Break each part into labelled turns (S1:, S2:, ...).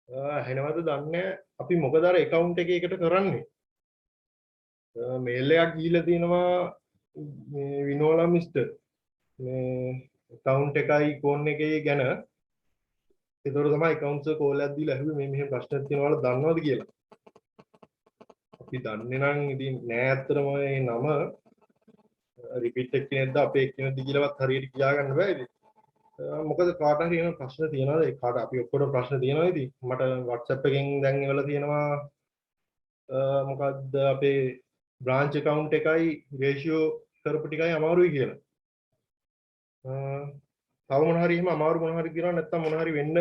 S1: එහෙනවද දන්නේ අපි මොකද අර account එකේ එකට කරන්නේ මේල් එකක් ගිහිල්ලා තියෙනවා මේ විනෝලා මිස්ටර් මේ account එකයි ෆෝන් එකේ ගැන ඒතකොට තමයි accounts එක කෝල් එකක් දීලා ඇහුවේ මේ මෙහෙම ප්‍රශ්නයක් තියෙනවා වල දන්නවද කියලා අපි දන්නේ නම් ඉතින් නෑ අත්‍තරම මේ නම රිපීට් එක කෙනෙක්ද අපේ කෙනෙක්ද කියලාවත් හරියට කියාගන්න බෑ ඉතින් මොකද කාට හරි එන ප්‍රශ්න තියෙනවද ඒ කාට අපි ඔක්කොටම ප්‍රශ්න තියෙනවා ඉතින් මට WhatsApp එකෙන් දැන් එවලා තියෙනවා මොකද්ද අපේ බ්‍රාන්ච් account එකයි රේෂියෝ කරපු ටිකයි අමාරුයි කියලා. තව මොන හරි එහෙම අමාරු මොන හරි කියනවා නැත්නම් මොන හරි වෙන්න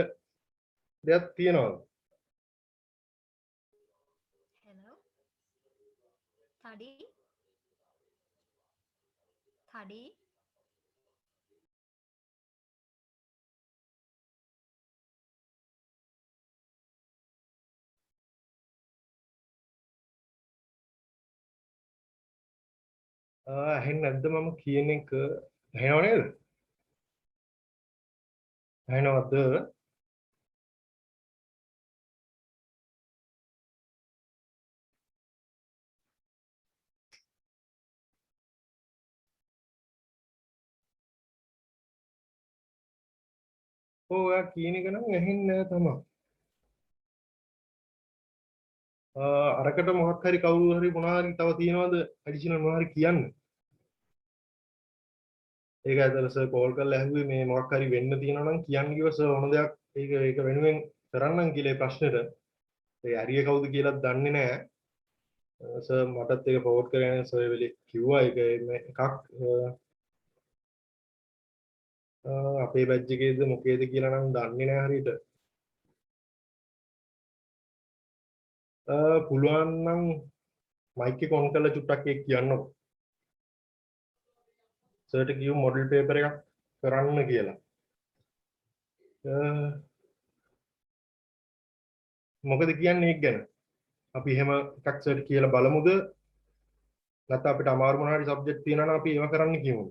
S1: දෙයක් තියෙනවද?
S2: Hello. Thadi. Thadi.
S1: ඇහෙන්නේ නැද්ද මම කියන එක? ඇහෙනව නේද? ඇහෙනවද? ඔව් ඔයා කියන එක නම් ඇහෙන්නේ නැහැ තමයි. අරකට මොකක් හරි කවුරු හරි මොනවා හරි තව තියනවද ඇඩිෂනල් මොනවා හරි කියන්න? ඒක ඇත්තට සර් කෝල් කරලා ඇහුවේ මේ මොකක් හරි වෙන්න තියෙනවා නම් කියන්න කිව්වා සර් ඕන දෙයක් ඒක වෙනුවෙන් කරන්නම් කියලා ඒ ප්‍රශ්නෙට. ඒ ඇරිය කවුද කියලාත් දන්නේ නැහැ. සර් මටත් ඒක ෆෝවර්ඩ් කරගෙන සර් වෙලේ කිව්වා ඒක එකක් අපේ බැච් එකේද මොකේද කියලා නම් දන්නේ නැහැ හරියට. පුළුවන් නම් මයික් එක ඔන් කරලා චුට්ටක් ඒක කියන්නකො. සර්ට කියමු මොඩල් පේපර් එකක් කරන්න කියලා. මොකද කියන්නේ ඒක ගැන? අපි එහෙම එකක් සර්ට කියලා බලමුද? නැත්නම් අපිට අමාරු මොනවා හරි සබ්ජෙක්ට් තියෙනවා නම් අපි ඒව කරන්න කියමුද?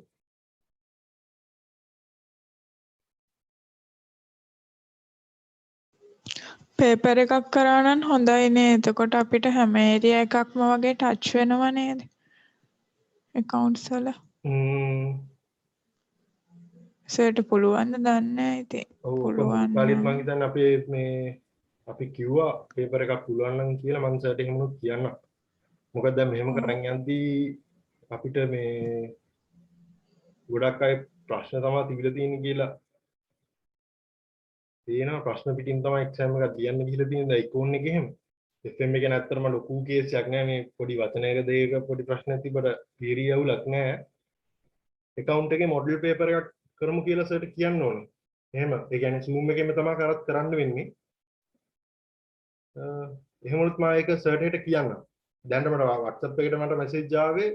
S3: පේපර් එකක් කරා නම් හොඳයි නේ. එතකොට අපිට හැම ඒරියා එකක්ම වගේ ටච් වෙනව නේද? accounts වල. සර්ට පුළුවන් ද දන්නේ නැහැ ඉතින්.
S1: ඔව්
S3: පුළුවන්
S1: කාලෙත්
S3: නම්
S1: මම හිතන්නේ අපේ මේ අපි කිව්වා පේපර් එකක් පුළුවන් නම් කියලා මම සර්ට එහෙමනුත් කියන්න. මොකද දැන් මෙහෙම කරන් යද්දී අපිට මේ ගොඩක් අය ප්‍රශ්න තමයි තිබිලා තියෙන්නේ කියලා තේනවා ප්‍රශ්න පිටින් තමයි එක්සෑම් එකක් ලියන්න ගිහලා තියෙන්නේ දැන් ඉකෝන් එකේ එහෙම FM එකේ නැත්තරම ලොකු කේස් එකක් නෑ මේ පොඩි වචනයක දෙයක පොඩි ප්‍රශ්නයක් තිබ්බට තියරි අවුලක් නෑ account එකේ මොඩල් පේපර් එකක් කරමු කියලා සර්ට කියන්න ඕනේ එහෙම ඒ කියන්නේ zoom එකෙන්ම තමයි කරන්න වෙන්නේ එහෙමොත් මම ඒක සර්ට හිට කියන්න දැන් මට WhatsApp එකට මට මැසේජ් ආවේ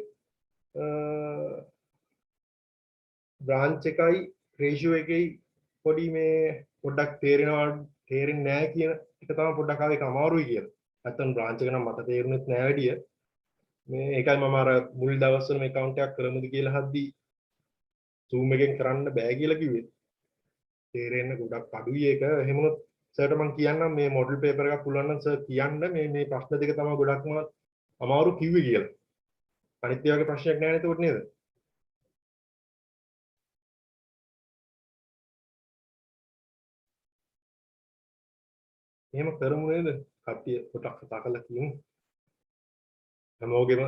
S1: බ්‍රාන්ච් එකයි රේෂියෝ එකයි පොඩි මේ පොඩ්ඩක් තේරෙන්නේ නැහැ කියන එක තමයි පොඩ්ඩක් ආවේ ඒක අමාරුයි කියලා. නැත්තම් බ්‍රාන්ච් එක නම් මට තේරුනෙත් නැහැ වැඩිය. මේ ඒකයි මම අර මුල් දවස්වල මේ account එකක් කරමුද කියලා හද්දි zoom එකෙන් කරන්න බෑ කියලා කිව්වේ. තේරෙන්න ගොඩක් අඩුයි ඒක. එහෙම වුණොත් සර්ට මම කියන්නම් මේ මොඩල් පේපර් එකක් පුළුවන් නම් සර් කියන්න මේ ප්‍රශ්න දෙක තමයි ගොඩක්ම අමාරු කිව්වේ කියලා. අනිත් ඒ වගේ ප්‍රශ්නයක් නැහැ නේද උඩ නේද? එහෙම කරමු නේද? කට්ටිය පොඩක් කතා කරලා කියමු. හැමෝගෙම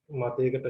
S1: මතයකට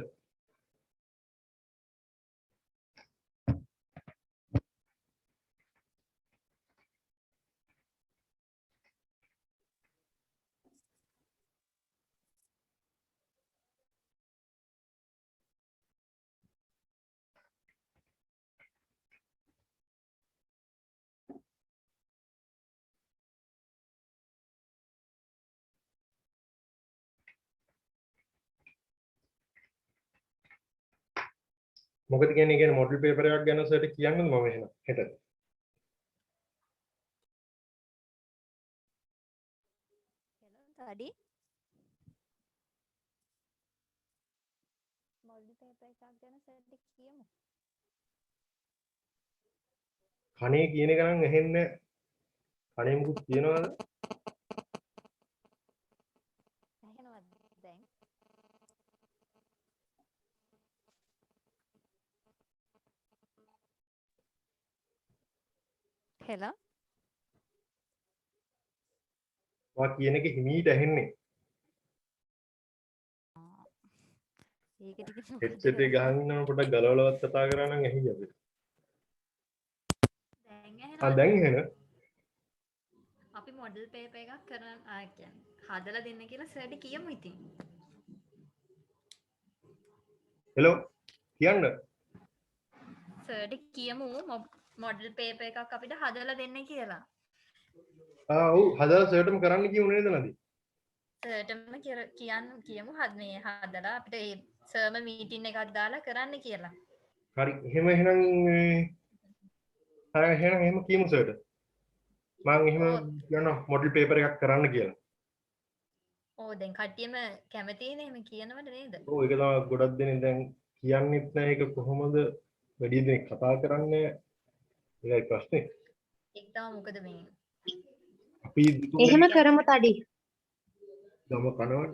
S1: මොකද කියන්නේ මොඩල් පේපර් එකක් ගැන සර්ට කියන්නද මම එහෙනම් හෙට
S2: Hello. Thadi. Model paper එකක් ගැන සර්ට කියමු.
S1: කණේ කියන එක නම් ඇහෙන්නේ නැහැ. කණේ මුකුත් කියනවද?
S2: හෙලෝ
S1: වා කියන එක හිමීට ඇහෙන්නේ.
S2: ඒක ටික
S1: හෙඩ්සෙට් එක ගහන් ඉන්නම පොඩ්ඩක් ගලවලවත් කතා කරා නම් ඇහි අපිට.
S2: දැන්
S1: ආ
S2: ඇහෙනවද?
S1: දැන් එහෙන.
S2: අපි මොඩල් පේපර් එකක් කරන්න කියන්නේ හදලා දෙන්න කියලා සර්ට කියමු ඉතින්.
S1: හෙලෝ කියන්න.
S2: සර්ට කියමු මොඩල් පේපර් එකක් අපිට හදලා දෙන්න කියලා.
S1: ඔව් හදලා සර්ටම කරන්න කියමු නේද නදී?
S2: සර්ටම කියමු මේ හදලා අපිට ඒ සර්ම මීටින් එකක් දාලා කරන්න කියලා.
S1: හරි එහෙම එහෙනම් හරි එහෙනම් එහෙම කියමු සර්ට. මම එහෙම
S2: ඕ
S1: යනවා මොඩල් පේපර් එකක් කරන්න කියලා.
S2: ඕ දැන් කට්ටියම කැමතිනේ එහෙම කියනවට නේද?
S1: ඔව් ඒක තමයි ගොඩක් දෙනෙක් දැන් කියන්නෙත් නැහැ ඒක කොහොමද වැඩි දෙනෙක් කතා කරන්නේ ඒකයි ප්‍රශ්නේ.
S2: ඒක තමයි මොකද මේ
S1: අපි
S4: එහෙම කරමු තඩි.
S1: ගම කනවනේ.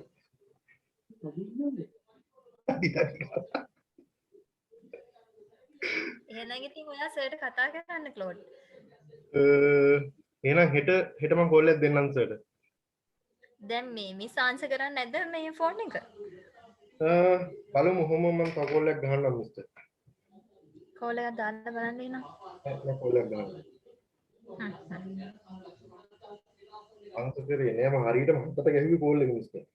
S2: එහෙනම් ඉතින් ඔයා සර්ට කතා කරන්න ක්ලෝඩ්.
S1: එහෙනම් හෙට මම කෝල් එකක් දෙන්නම් සර්ට.
S2: දැන් මේ මිස් ආන්සර් කරන්නේ නැද්ද මේ ෆෝන් එක?
S1: බලමු කොහොම මම කෝල් එකක් ගහන්නම් මිස්ටර්.
S2: කෝල් එකක් දාන්න බලන්න එනවා.
S1: මම කෝල් එකක් ගන්නම්. ආන්සර් කරේ නෑ මම හරියටම හතට ගැහුවේ කෝල් එක මිස්ටර්.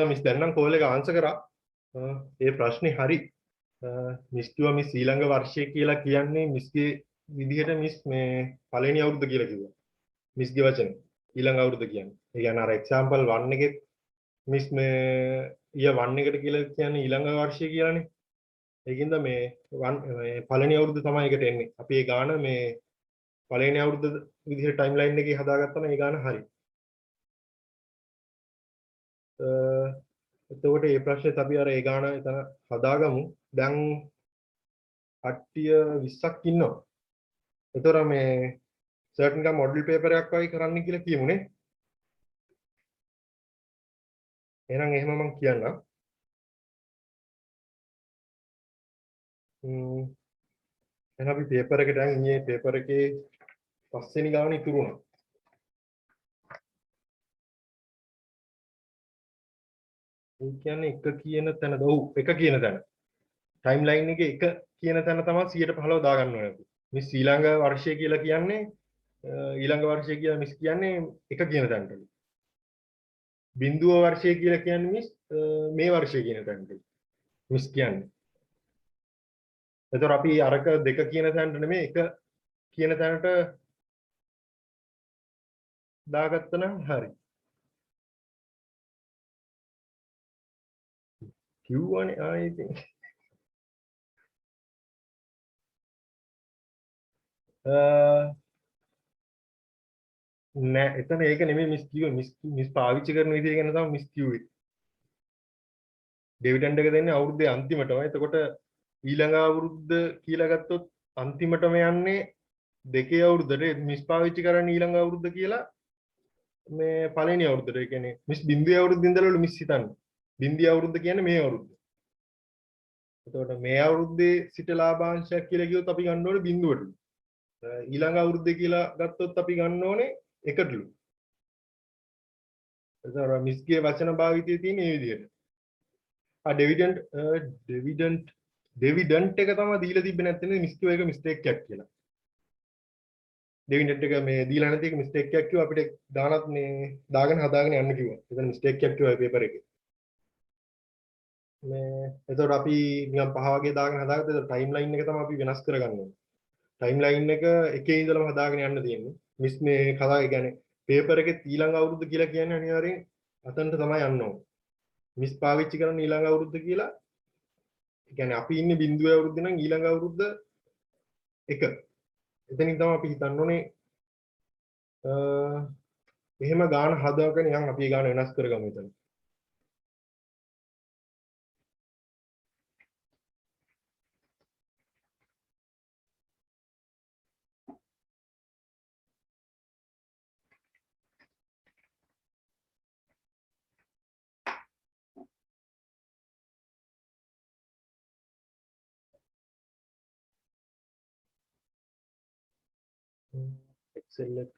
S1: මිස් දැන් නම් කෝල් එක ආන්සර් කරා. ඒ ප්‍රශ්නේ හරි. මිස් කිව්වා මිස් ඊළඟ වර්ෂය කියලා කියන්නේ මිස්ගේ විදිහට මිස් මේ පළවෙනි අවුරුද්ද කියලා කිව්වා. මිස්ගේ වචන ඊළඟ අවුරුද්ද කියන්නේ. ඒ කියන්නේ අර එක්සැම්පල් 1 එකේ මිස් මේ ඊය 1 එකට කියලා කියන්නේ ඊළඟ වර්ෂය කියලානේ. ඒකින්ද මේ පළවෙනි අවුරුද්ද තමයි එකට එන්නේ. අපි ඒ ගාන මේ පළවෙනි අවුරුද්ද විදිහට ටයිම් ලයින් එකේ හදාගත්තම ඒ ගාන හරි. එතකොට මේ ප්‍රශ්නේත් අපි අර ඒ ගාන එතන හදාගමු. දැන් කට්ටිය 20ක් ඉන්නවා. එතකොට මේ සර්ටන් එක මොඩල් පේපර් එකක් වගේ කරන්න කියලා කියමුනේ. එහෙනම් එහෙම මම කියන්නම්. එහෙනම් අපි පේපර් එකට යන් ඉන්නේ පේපර් එකේ පස්වෙනි ගාන ඉතුරු වුණා. ඒ කියන්නේ එක කියන තැනද? ඔව් එක කියන තැන. ටයිම් ලයින් එකේ එක කියන තැන තමයි 115 දාගන්න ඕනේ අපි. මිස් ඊළඟ වර්ෂය කියලා කියන්නේ ඊළඟ වර්ෂය කියලා මිස් කියන්නේ එක කියන තැනට. බිඳුව වර්ෂය කියලා කියන්නේ මිස් මේ වර්ෂය කියන තැනට. මිස් කියන්නේ. එතකොට අපි අරක දෙක කියන තැනට නෙමෙයි එක කියන තැනට දාගත්තා නම් හරි. කිව්වනේ ආයේ ඉතින්. නෑ එතන ඒක නෙමෙයි මිස් කිව්වේ මිස් පාවිච්චි කරන විදිය ගැන තමයි මිස් කිව්වේ. ඩිවිඩන්ඩ් එක දෙන්නේ අවුරුද්දේ අන්තිමටම. එතකොට ඊළඟ අවුරුද්ද කියලා ගත්තොත් අන්තිමටම යන්නේ දෙකේ අවුරුද්දට මිස් පාවිච්චි කරන්නේ ඊළඟ අවුරුද්ද කියලා මේ පළවෙනි අවුරුද්දට. ඒ කියන්නේ මිස් බින්දුවේ අවුරුද්ද ඉඳලා මිස් හිතන්නේ. බින්දිය අවුරුද්ද කියන්නේ මේ අවුරුද්ද. එතකොට මේ අවුරුද්දේ සිට ලාභාංශයක් කියලා කිව්වොත් අපි ගන්න ඕනේ බිඳුවටලු. ඊළඟ අවුරුද්දේ කියලා ගත්තොත් අපි ගන්න ඕනේ එකටලු. එතකොට මිස්ගේ වචන භාවිතයේ තියෙන මේ විදිහට. ඩෙවිඩන්ට් එක තමයි දීලා තිබ්බේ නැත්නම් මිස් කිව්ව එක මිස්ටේක් එකක් කියලා. ඩෙවිඩන්ට් එක මේ දීලා නැති එක මිස්ටේක් එකක් කිව්වා අපිට දානත් මේ දාගෙන හදාගෙන යන්න කිව්වා. එතන මිස්ටේක් එකක් කිව්වා පේපර් එකේ. මේ එතකොට අපි නිකන් පහ වගේ දාගෙන හදාගත්තා. එතකොට ටයිම් ලයින් එක තමයි අපි වෙනස් කරගන්න ඕනේ. ටයිම් ලයින් එක එකේ ඉඳලම හදාගෙන යන්න තියෙන්නේ. මිස් මේ කතා ඒ කියන්නේ පේපර් එකේ ඊළඟ අවුරුද්ද කියලා කියන්නේ අනිවාර්යෙන් අතනට තමයි යන්න ඕනේ. මිස් පාවිච්චි කරන ඊළඟ අවුරුද්ද කියලා ඒ කියන්නේ අපි ඉන්නේ බිඳුවේ අවුරුද්ද නම් ඊළඟ අවුරුද්ද එක. එතනින් තමයි අපි හිතන්න ඕනේ එහෙම ගාන හදාගෙන යන් අපි ගාන වෙනස් කරගමු එතන. Excel එක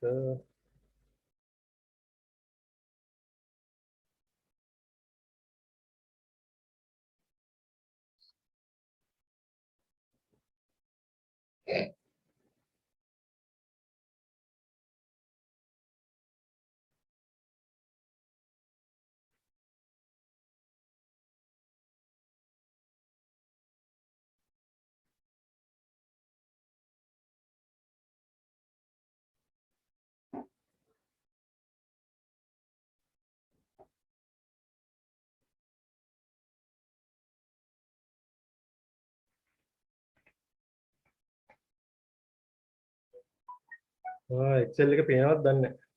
S1: Excel එක පේනවද දන්නේ නැහැ.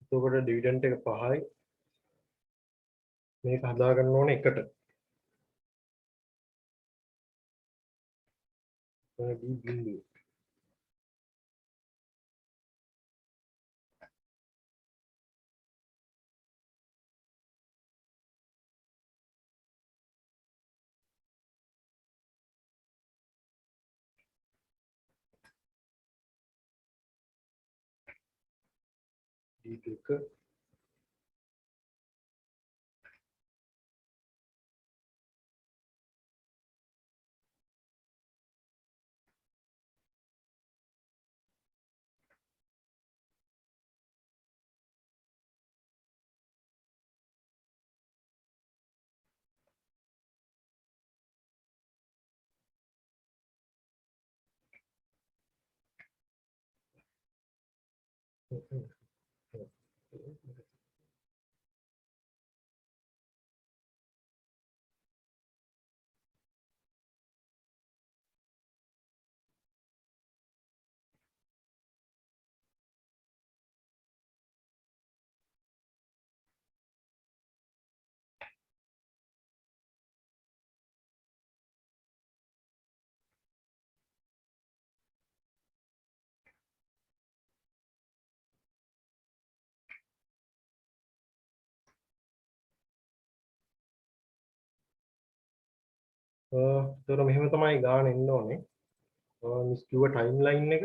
S1: එතකොට ඩිවිඩන්ඩ් එක 5යි. මේක හදා ගන්න ඕනේ 1ට. එතන D බිඳුව. D2 එතකොට මෙහෙම තමයි ගාන එන්න ඕනේ. මිස් කිව්ව ටයිම් ලයින් එක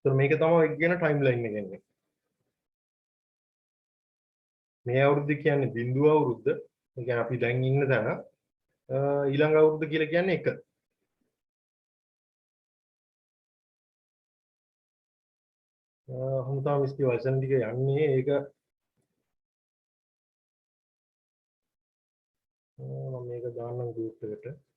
S1: එතකොට මේක තමයි කියන ටයිම් ලයින් එක එන්නේ. මේ අවුරුද්ද කියන්නේ බිඳුව අවුරුද්ද. ඒ කියන්නේ අපි දැන් ඉන්න තැන. ඊළඟ අවුරුද්ද කියලා කියන්නේ 1. හුම් තමයි මිස් කිව්ව වචන ටික යන්නේ ඒක මම මේක දාන්නම් ගෲප් එකට.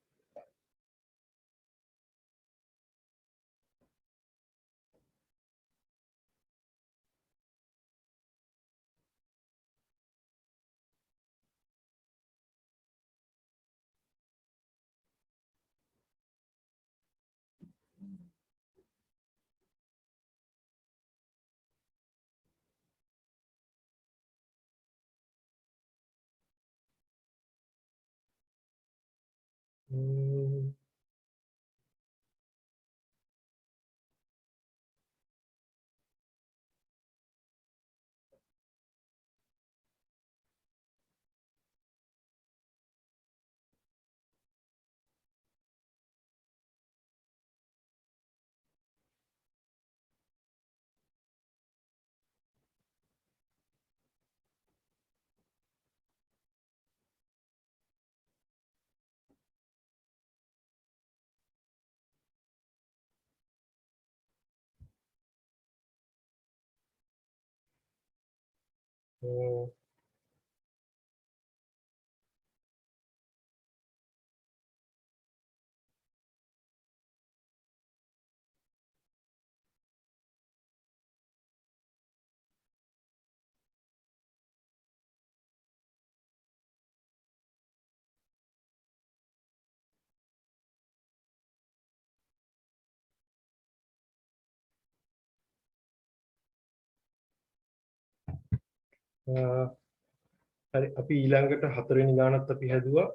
S1: හරි අපි ඊළඟට හතරවෙනි ගානත් අපි හැදුවා.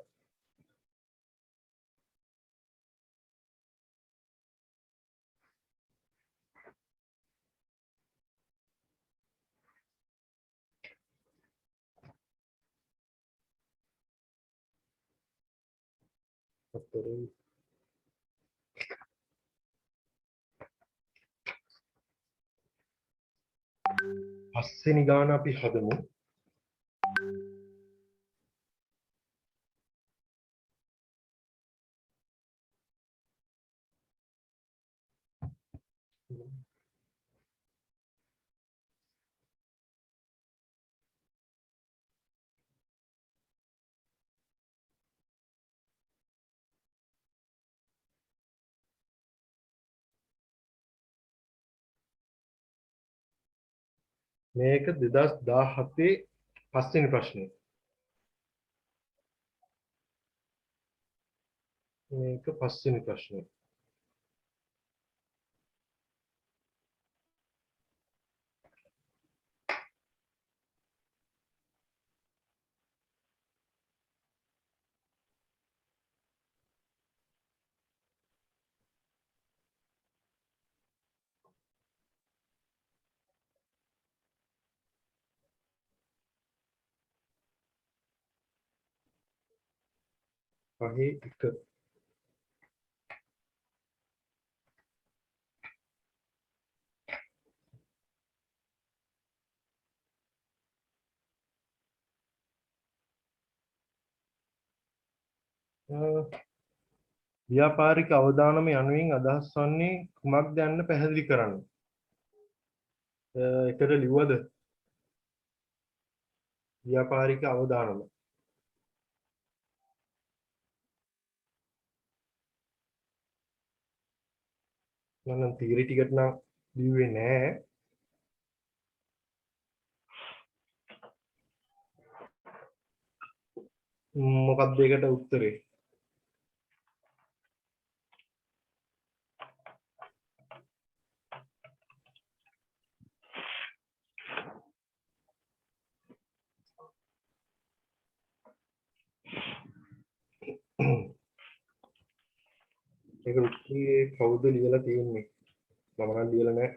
S1: පස්වෙනි ගාන අපි හදමු. මේක 2017 පස්වෙනි ප්‍රශ්නේ. මේක පස්වෙනි ප්‍රශ්නේ. පහේ එක. ව්‍යාපාරික අවදානම යනුවෙන් අදහස් වන්නේ කුමක්ද යන්න පැහැදිලි කරන්න. එකට ලිව්වද? ව්‍යාපාරික අවදානම. මම තියරි ටිකට නම් ලිව්වේ නෑ. මොකක්ද ඒකට උත්තරේ? ඒක උත්තරේ කවුද ලියලා තියෙන්නේ? මම නම් ලියලා නෑ.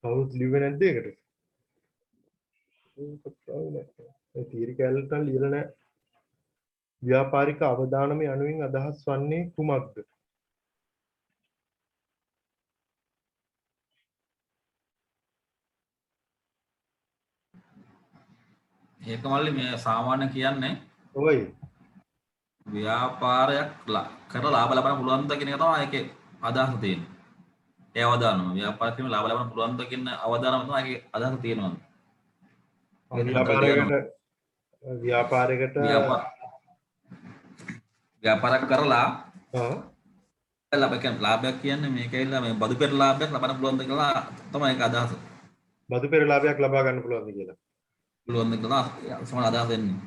S1: කවුරුත් ලිව්වේ නැද්ද ඒකට? ඒ තියරි කැලේට ලියලා නෑ. ව්‍යාපාරික අවදානම යනුවෙන් අදහස් වන්නේ කුමක්ද?
S4: ඒක මල්ලි මේ සාමාන්‍ය කියන්නේ
S1: ඔයි
S4: ව්‍යාපාරයක් කරලා ලාභ ලබන්න පුළුවන්ද කියන එක තමයි ඒකේ අදහස තියෙන්නේ. ඒ අවදානම ව්‍යාපාරයෙන් ලාභ ලබන්න පුළුවන්ද කියන අවදානම තමයි ඒකේ අදහස තියෙනවා. ව්‍යාපාරයක් කරලා ලාභයක් කියන්නේ මේකයිලා මේ බදු පෙර ලාභයක් ලබන්න පුළුවන්ද කියලා තමයි ඒක අදහස.
S1: බදු පෙර ලාභයක් ලබා ගන්න පුළුවන්ද කියලා.
S4: පුළුවන්ද කියලා සමාන අදහස දෙන්නේ.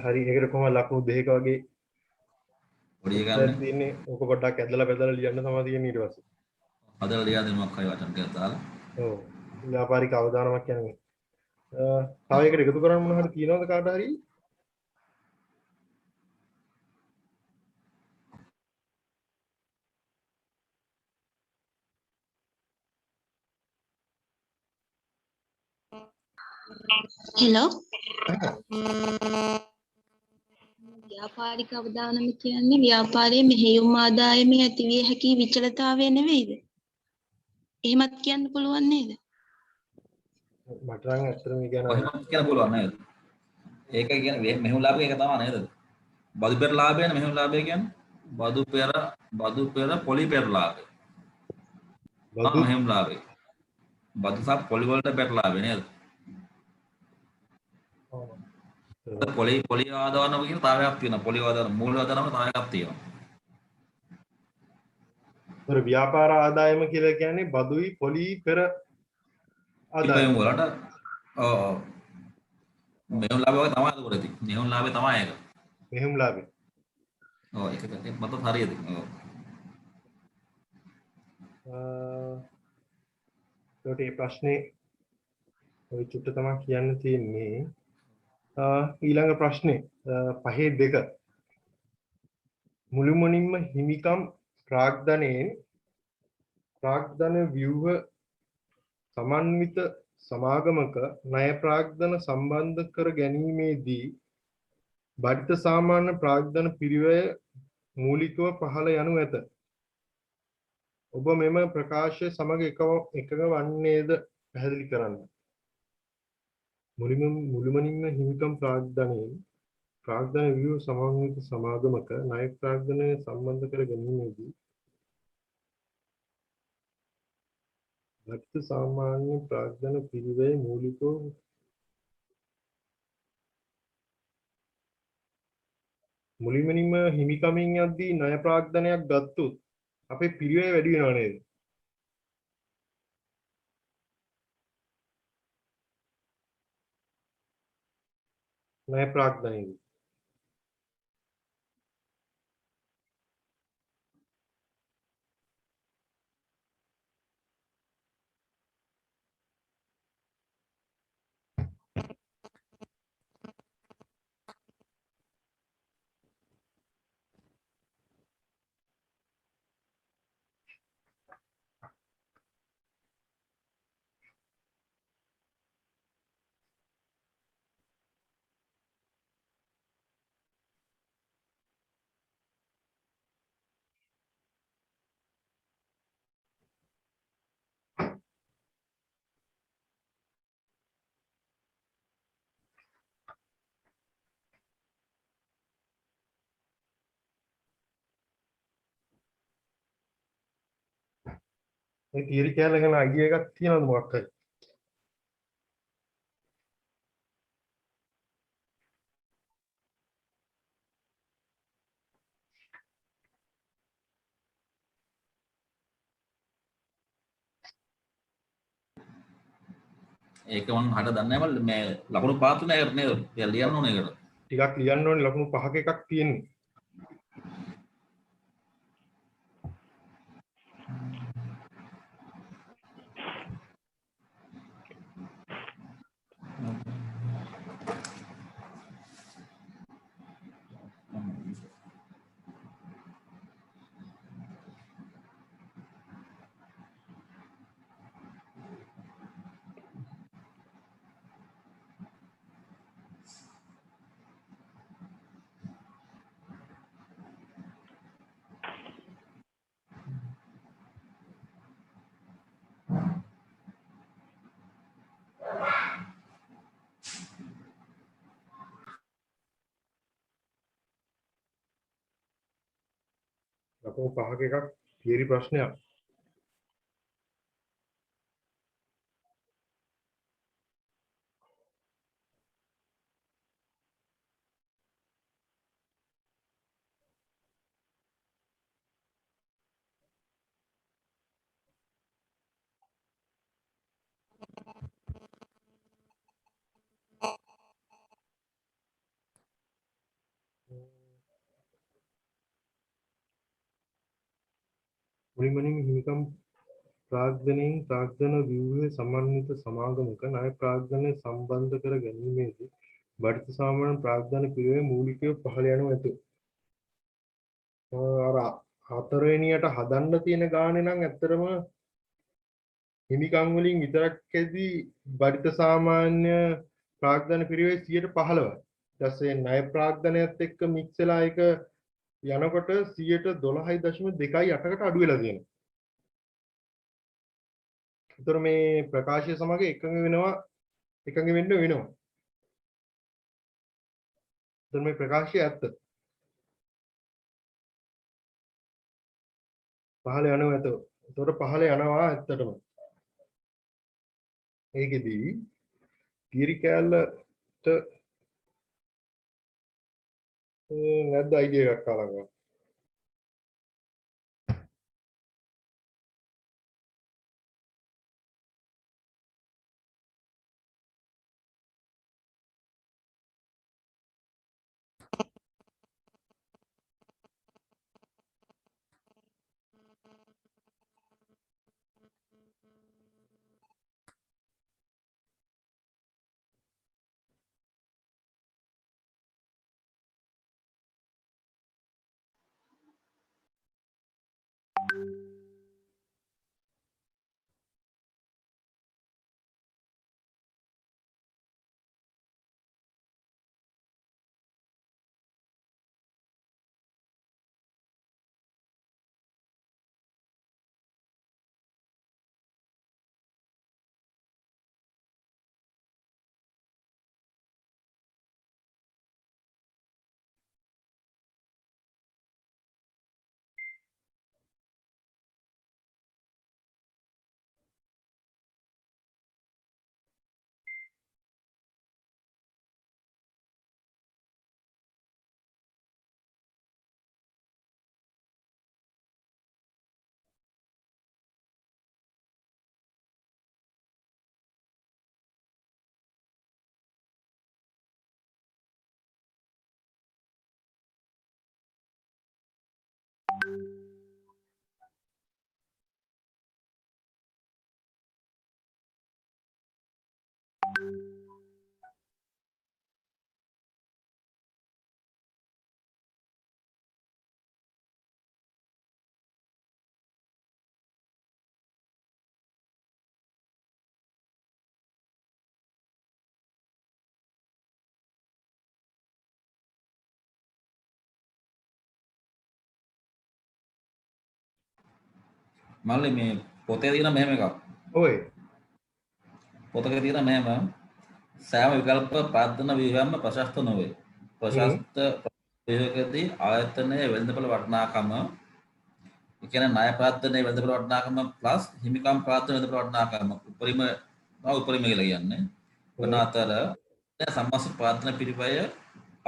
S1: හරි ඒකට කොහොමද ලකුණු දෙකක වගේ
S4: පොඩි ගන්න
S1: තියෙන්නේ. ඕක පොඩ්ඩක් ඇදලා බෙදලා ලියන්න තමයි තියෙන්නේ ඊට පස්සේ.
S4: හදලා ලියා දෙනවා කයි වචන ටිකක් දාලා.
S1: ඔව් ව්‍යාපාරික අවදානමක් කියන්නේ තව එකට එකතු කරන්න මොන හරි තියෙනවද කාට හරි
S5: හෙලෝ ව්‍යාපාරික අවදානම කියන්නේ ව්‍යාපාරයේ මෙහෙයුම් ආදායමේ ඇතිවිය හැකි විචලතාවය නෙවෙයිද? එහෙමත් කියන්න පුළුවන් නේද?
S1: මට නම් ඇත්තටම කියන
S4: කොහොමද කියලා පුළුවන් නේද? ඒක කියන්නේ මෙහෙම ලාභය ඒක තමයි නේද? බදු පෙර ලාභයනේ මෙහෙම ලාභය කියන්නේ. බදු පෙර පොලි පෙර ලාභය.
S1: බදු
S4: මෙහෙම ලාභය. බදු සහ පොලි වලට පෙර ලාභය නේද? පොලි ආදානම කියන තාවයක් තියෙනවා. පොලි ආදාන මූල ආදානම තාවයක් තියෙනවා.
S1: ඒතර ව්‍යාපාර ආදායම කියලා කියන්නේ බදුයි පොලි පෙර ආදායම
S4: ඉතින් වලට ඔව් මෙහෙම ලාභය තමයි ඒක උඩදී. මෙහෙම ලාභය තමයි ඒක.
S1: මෙහෙම ලාභය
S4: ඔව් ඒක මතත් හරියද? ඔව්.
S1: ඒකට මේ ප්‍රශ්නේ ඔය චුට්ට තමයි කියන්න තියෙන්නේ ඊළඟ ප්‍රශ්නේ 5.2 මුළුමනින්ම හිමිකම් ප්‍රාග්ධන ව්‍යුහ සමන්විත සමාගමක ණය ප්‍රාග්ධන සම්බන්ධ කර ගැනීමේදී බඩිත සාමාන්‍ය ප්‍රාග්ධන පිරිවැය මූලිකව පහළ යනු ඇත. ඔබ මෙම ප්‍රකාශය සමග එකඟ වන්නේද පැහැදිලි කරන්න. මුළුමනින්ම හිමිකම් ප්‍රාග්ධන ව්‍යුහ සමන්විත සමාගමක ණය ප්‍රාග්ධනය සම්බන්ධ කර ගැනීමේදී බඩිත සාමාන්‍ය ප්‍රාග්ධන පිරිවැය මූලිකව මුළුමනින්ම හිමිකමින් යද්දී ණය ප්‍රාග්ධනයක් ගත්තොත් අපේ පිරිවැය වැඩි වෙනව නේද? ණය ප්‍රාග්ධනයේදී මේ තියරි කැලේ ගැන අයිඩියා එකක් තියෙනවද මොකක් හරි?
S4: ඒක මම හට දන්නේ නැහැ මේ ලකුණු පාත් තුන ඒකට නේද? ඒක ලියන්න ඕනේ ඒකට.
S1: ටිකක් ලියන්න ඕනේ ලකුණු 5ක එකක් තියෙන්නේ. ලකුණු 5ක එකක් තියරි ප්‍රශ්නයක්. මුළුමනින්ම හිමිකම් ප්‍රාග්ධනයෙන් ප්‍රාග්ධන ව්‍යුහයේ සමන්විත සමාගමක ණය ප්‍රාග්ධනය සම්බන්ධ කර ගැනීමේදී බඩිත සාමාන්‍ය ප්‍රාග්ධන පිළිවෙල මූලිකව පහළ යනු ඇත. අර හතරවෙනියට හදන්න තියෙන ගානේ නම් ඇත්තටම හිමිකම් වලින් විතරක් ඇදී බඩිත සාමාන්‍ය ප්‍රාග්ධන පිළිවෙල 15%යි. ඊට පස්සේ ණය ප්‍රාග්ධනයත් එක්ක මික්ස් වෙලා ඒක යනකොට 12.28කට අඩු වෙලා තියෙනවා. ඒතර මේ ප්‍රකාශය සමග එකඟ වෙන්න වෙනවා. ඒතර මේ ප්‍රකාශය ඇත්ත. පහළ යනවා ඇත. ඒතර පහළ යනවා ඇත්තටම. ඒකෙදී කීරි කැලලට නැද්ද අයිඩියා එකක් අරගෙන.
S4: මල්ලි මේ පොතේ තියෙන මෙහෙම එකක්.
S1: ඔය
S4: පොතක තියෙන මෙහෙම සෑම විකල්ප ප්‍රාර්ථන ව්‍යුහයක්ම ප්‍රශස්ත නොවේ. ප්‍රශස්ත ව්‍යුහයකදී ආයතනයේ වෙළඳපොළ වටිනාකම, ඒ කියන්නේ ණය ප්‍රාර්ථනයේ වෙළඳපොළ වටිනාකම ප්ලස් හිමිකම් ප්‍රාර්ථන වෙළඳපොළ වටිනාකම උපරිම කියලා කියන්නේ. වන අතර සම්මස්ත ප්‍රාර්ථන පිළිවෙය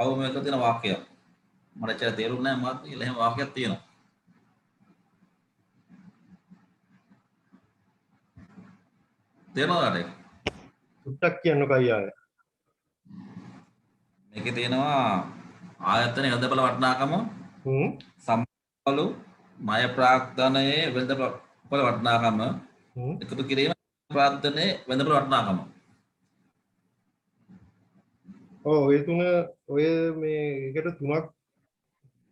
S4: අවමයක තියෙන වාක්‍යයක්. මට ඇත්තට තේරුන්නේ නැහැ මාත් එහෙම වාක්‍යයක් තියෙනවා. තේරෙනවද?
S1: සුට්ටක් කියන්නකෝ අයියා.
S4: මේකේ තියෙනවා ආයතනයේ වෙළඳපොළ වටිනාකම සම්පලු ණය ප්‍රාග්ධනයේ වෙළඳපොළ වටිනාකම එකතු කිරීම ප්‍රාග්ධනයේ වෙළඳපොළ වටිනාකම.
S1: ඔය තුන ඔය මේ එකට තුනක්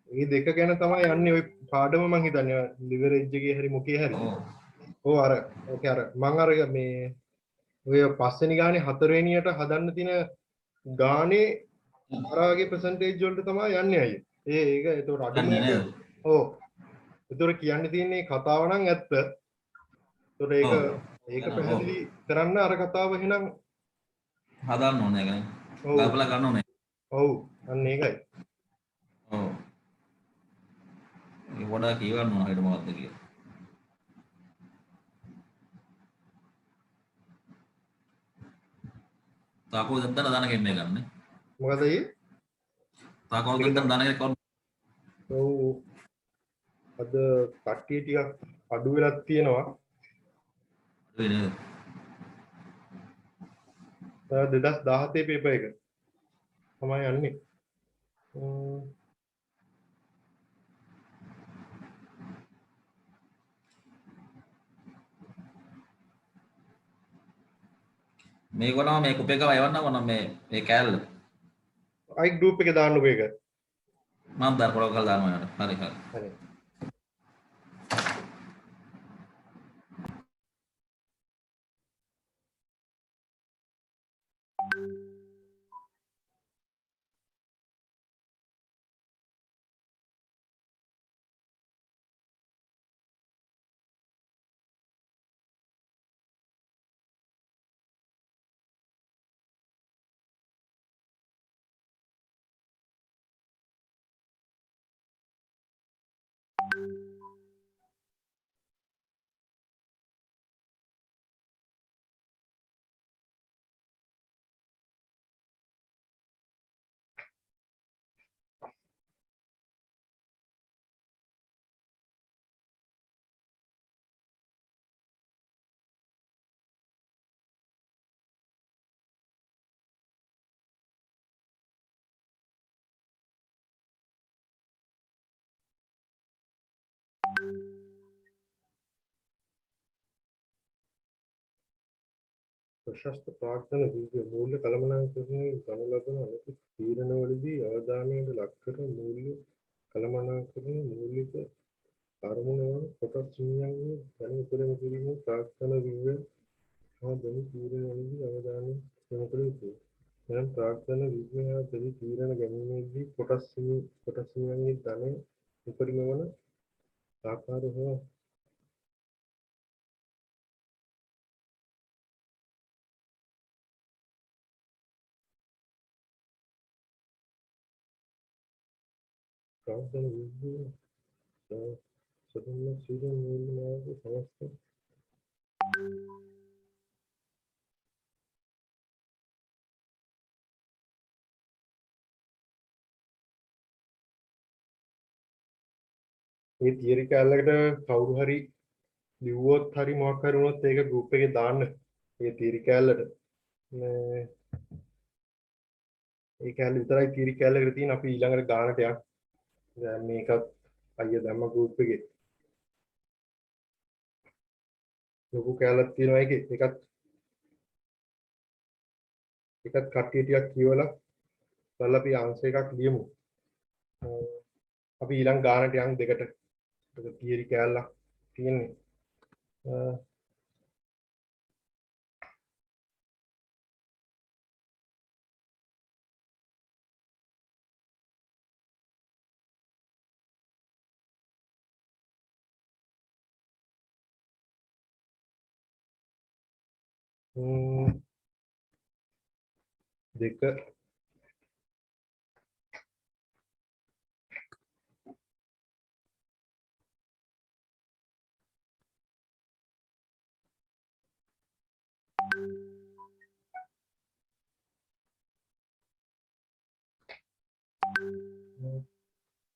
S1: මේ දෙක ගැන තමයි යන්නේ ඔය පාඩම මං හිතන්නේ ලිවරේජ් එකේ හරි මොකේ හරි. ඔව් අර ඕකේ අර මං අර මේ ඔය පස්වෙනි ගානේ හතරවෙනියට හදන්න තියෙන ගානේ අරගේ percentage වලට තමයි යන්නේ අයියේ. ඒක ඒතකොට අඩුම ඔව්. ඒතකොට කියන්න තියෙන්නේ කතාව නම් ඇත්ත. ඒතකොට ඒක පැහැදිලි කරන්න අර කතාව එහෙනම්
S4: හදන්න ඕනේ ඒක නේ. ගල්පලා ගන්න ඕනේ.
S1: ඔව් අන්න ඒකයි.
S4: ඔව්. ඒ වඩා කියවන්න ඕන හිට මොකද්ද කියලා. තාකෝ දැන් දාන ගෙන්නේ ගන්න.
S1: මොකද ඒ?
S4: තාකෝ දැන් දාන ගෙන්නේ කොහොමද?
S1: ඔව්. අද කට්ටිය ටිකක් අඩු වෙලක් තියෙනවා.
S4: අඩු වෙන්නේ.
S1: 2017 පේපර් එක තමයි යන්නේ.
S4: මේගොල්ලෝ මේ කුප් එක එවන්න ඕන මේ කෑල්ල.
S1: අයි ගෲප් එකේ දාන්නකෝ ඒක.
S4: මම දාලා ෆලෝ කරලා දානවා යාට. හරි හරි.
S1: හරි. ප්‍රශස්ත ප්‍රාර්ථන දීර්ඝ මූල්‍ය කළමනාකරණයේ ගනු ලබන අනෙකුත් තීරණවලදී අවධානයට ලක් කර මූල්‍ය කළමනාකරණයේ මූලික අරමුණ වන කොටස් හිමියන්ගේ දැනුම උපදෙම කිරීමේ ප්‍රාර්ථන දීර්ඝ හා දැනි තීරණවලදී අවධානය යොමු කළ යුතුය. එනම් ප්‍රාර්ථන දීර්ඝ හා දැනි තීරණ ගැනීමේදී කොටස් හිමියන්ගේ ධනය උපරිම වන ආකාරය හා ප්‍රාර්ථන දීර්ඝ සතුන්ගේ සීල මූල්‍ය මාර්ග සමස්ත මේ තියරි කැලලකට කවුරු හරි ලිව්වොත් හරි මොකක් හරි වුණොත් ඒක ගෲප් එකේ දාන්න. ඒ තියරි කැලලට මේ ඒ කැලල විතරයි තියරි කැලලකට තියෙන. අපි ඊළඟට ගානට යන්න. දැන් මේකත් අයියා දැම්ම ගෲප් එකේ. ලොකු කැලලක් තියෙනවා ඒකේ. ඒකත් කට්ටිය ටිකක් කියවලා බලලා අපි ආන්සර් එකක් ලියමු. අපි ඊළඟ ගානට යන් දෙකට. ඒක තියරි කැලලක් තියෙන්නේ. දෙක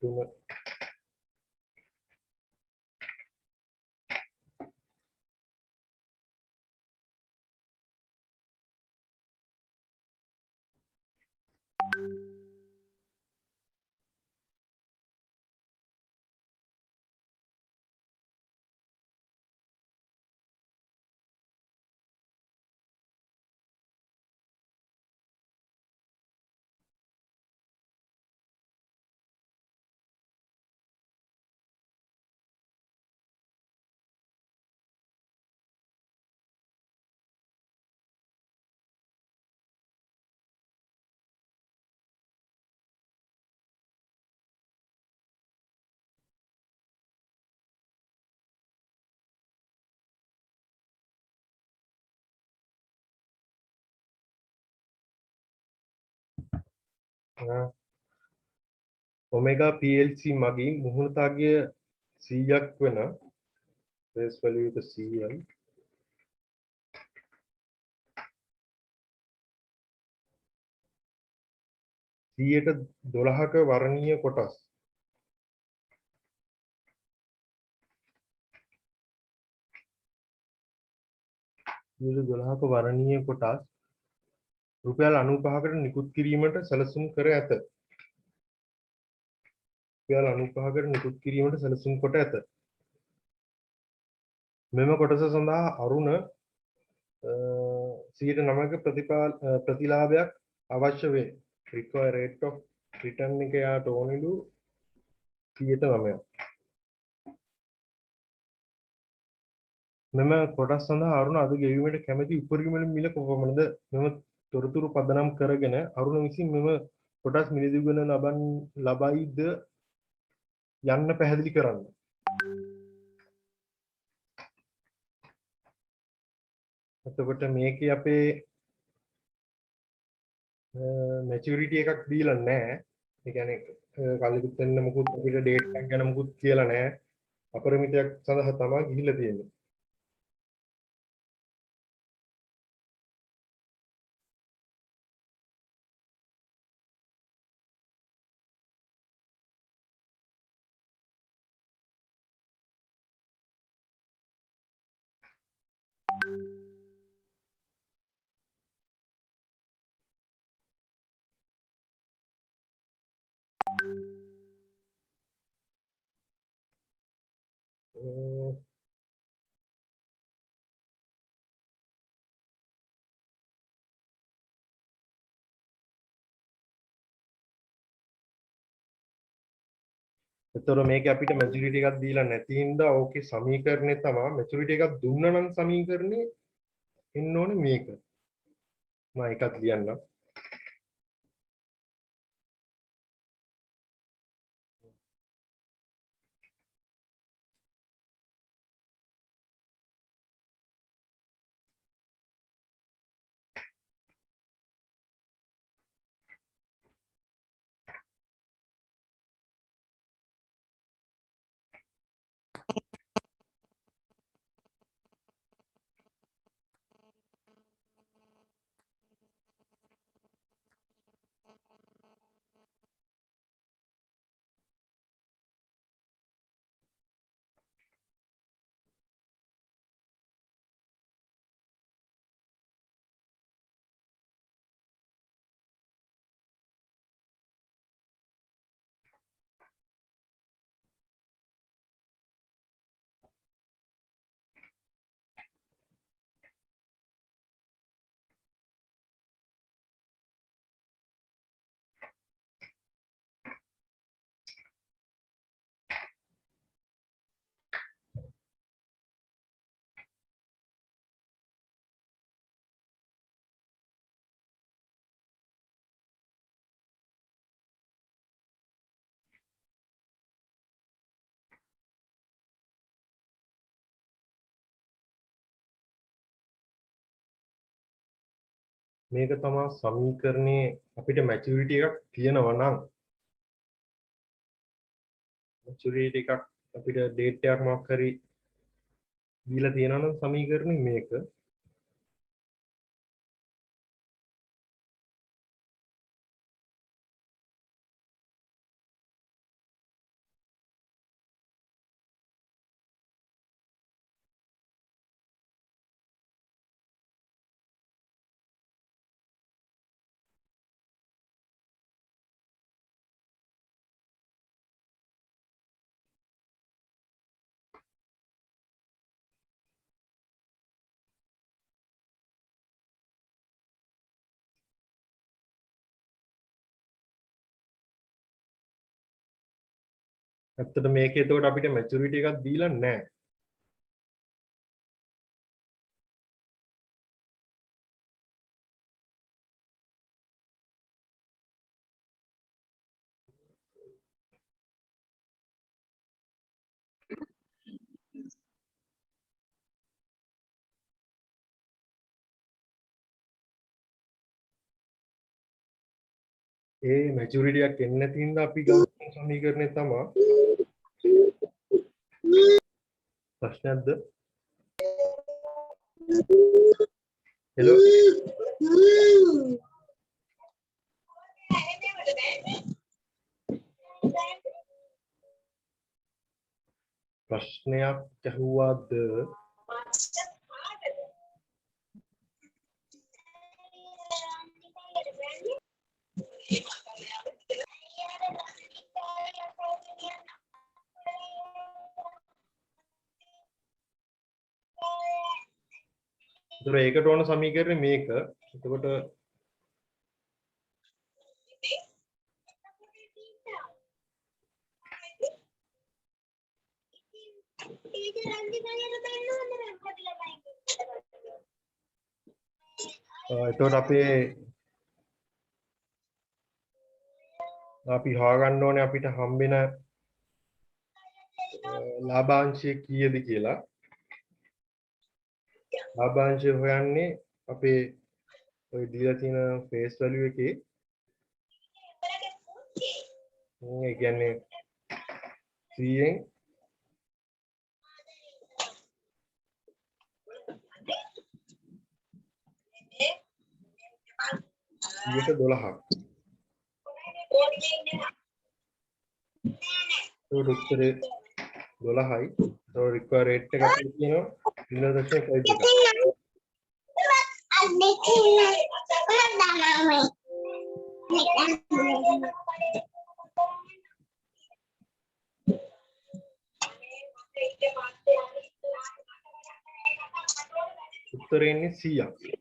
S1: තුන ඔමෙගා PLC මගින් මුහුණත අගය 100ක් වෙන face value එක 100යි 12ක වර්ණීය කොටස් 12ක වර්ණීය කොටස් රුපියල් 95කට නිකුත් කිරීමට සැලසුම් කර ඇත. රුපියල් 95කට නිකුත් කිරීමට සැලසුම් කොට ඇත. මෙම කොටස සඳහා අරුණ 109ක ප්‍රතිලාභයක් අවශ්‍ය වේ. require rate of return එක යාට ඕනෙලු 109ක්. මෙම කොටස් සඳහා අරුණ අද ගෙවීමට කැමැති උපරිම මිල කොපමණද? මෙම තොරතුරු පදනම් කරගෙන අරුණ විසින් මෙම කොටස් මිලදීගෙන ලබයිද යන්න පැහැදිලි කරන්න. එතකොට මේකේ අපේ මැචියුරිටි එකක් දීලා නැහැ. ඒ කියන්නේ කල්ලිකුත් වෙන්න මොකුත් අපිට ඩේට් එකක් ගැන මොකුත් කියලා නැහැ. අපරිමිතයක් සඳහා තමයි ගිහිල්ලා තියෙන්නේ. එතකොට මේක අපිට මැචියුරිටි එකක් දීලා නැති හින්දා ඕකේ සමීකරණය තමයි මැචියුරිටි එකක් දුන්නා නම් සමීකරණේ එන්න ඕනේ මේක. මම එකක් ලියන්නම්. මේක තමයි සමීකරණයේ අපිට මැචියුරිටි එකක් තියෙනවා නම් මැචියුරිටි එකක් අපිට ඩේට් එකක් මොකක් හරි දීලා තියෙනවා නම් සමීකරණේ මේක. ඇත්තට මේකේ එතකොට අපිට මැචියුරිටි එකක් දීලා නැහැ. ඒ මැචියුරිටි එකක් එන්නේ නැති හින්දා අපි ගන්න සමීකරණය තමයි ප්‍රශ්නයක්ද? හෙලෝ ප්‍රශ්නයක් ඇහුවාද? ඒතර ඒකට ඕන සමීකරණය මේක. එතකොට එතකොට අපි හොයාගන්න ඕනේ අපිට හම්බෙන ලාභාංශය කීයද කියලා. ලාභාංශය හොයන්නේ අපේ ඔය දීලා තියෙන face value එකේ ඒ කියන්නේ 100න් 12ක්. ඒක උත්තරේ 12යි. ඒ රික්වයර් රේට් එක අපිට කියනවා 0.5. උත්තරේ ඉන්නේ 100ක්.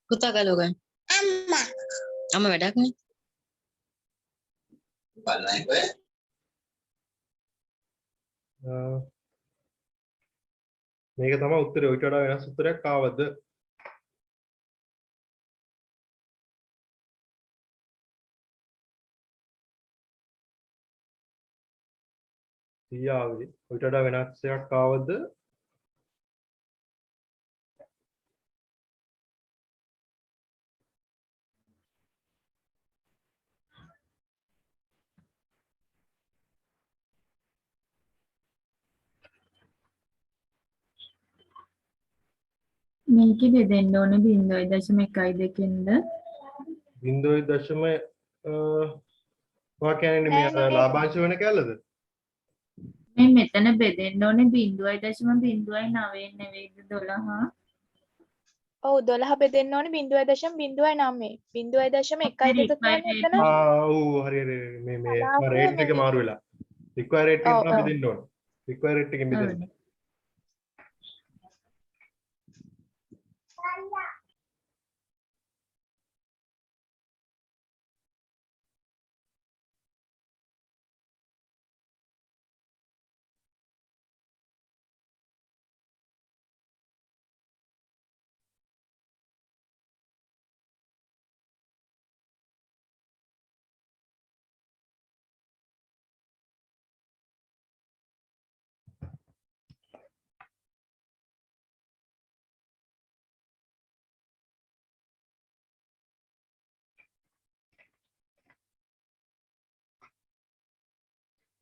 S6: පුතා ගලව ගන්න. අම්මා වැඩක් නේ.
S1: මේක තමයි උත්තරේ. ඔයිට වඩා වෙනස් උත්තරයක් ආවද? සියාවේ ඔයිට වඩා වෙනස් එකක් ආවද?
S7: මේකෙ බෙදෙන්න ඕනේ 0.12න්ද
S1: 0.1 ඔයා කියන්නේ මේ ලාභාංශ වෙන කැලද?
S7: මේ මෙතන බෙදෙන්න ඕනේ 0.09 නෙවෙයිද 12.
S8: ඔව් 12 බෙදෙන්න ඕනේ 0.09. 0.1යි දෙක කියන්නේ එතන.
S1: ඔව් හරි මේ රේට් එක මාරු වෙලා. රික්වයර් රේට් එක තමයි බෙදෙන්න ඕනේ. රික්වයර් රේට් එකෙන් බෙදෙන්න.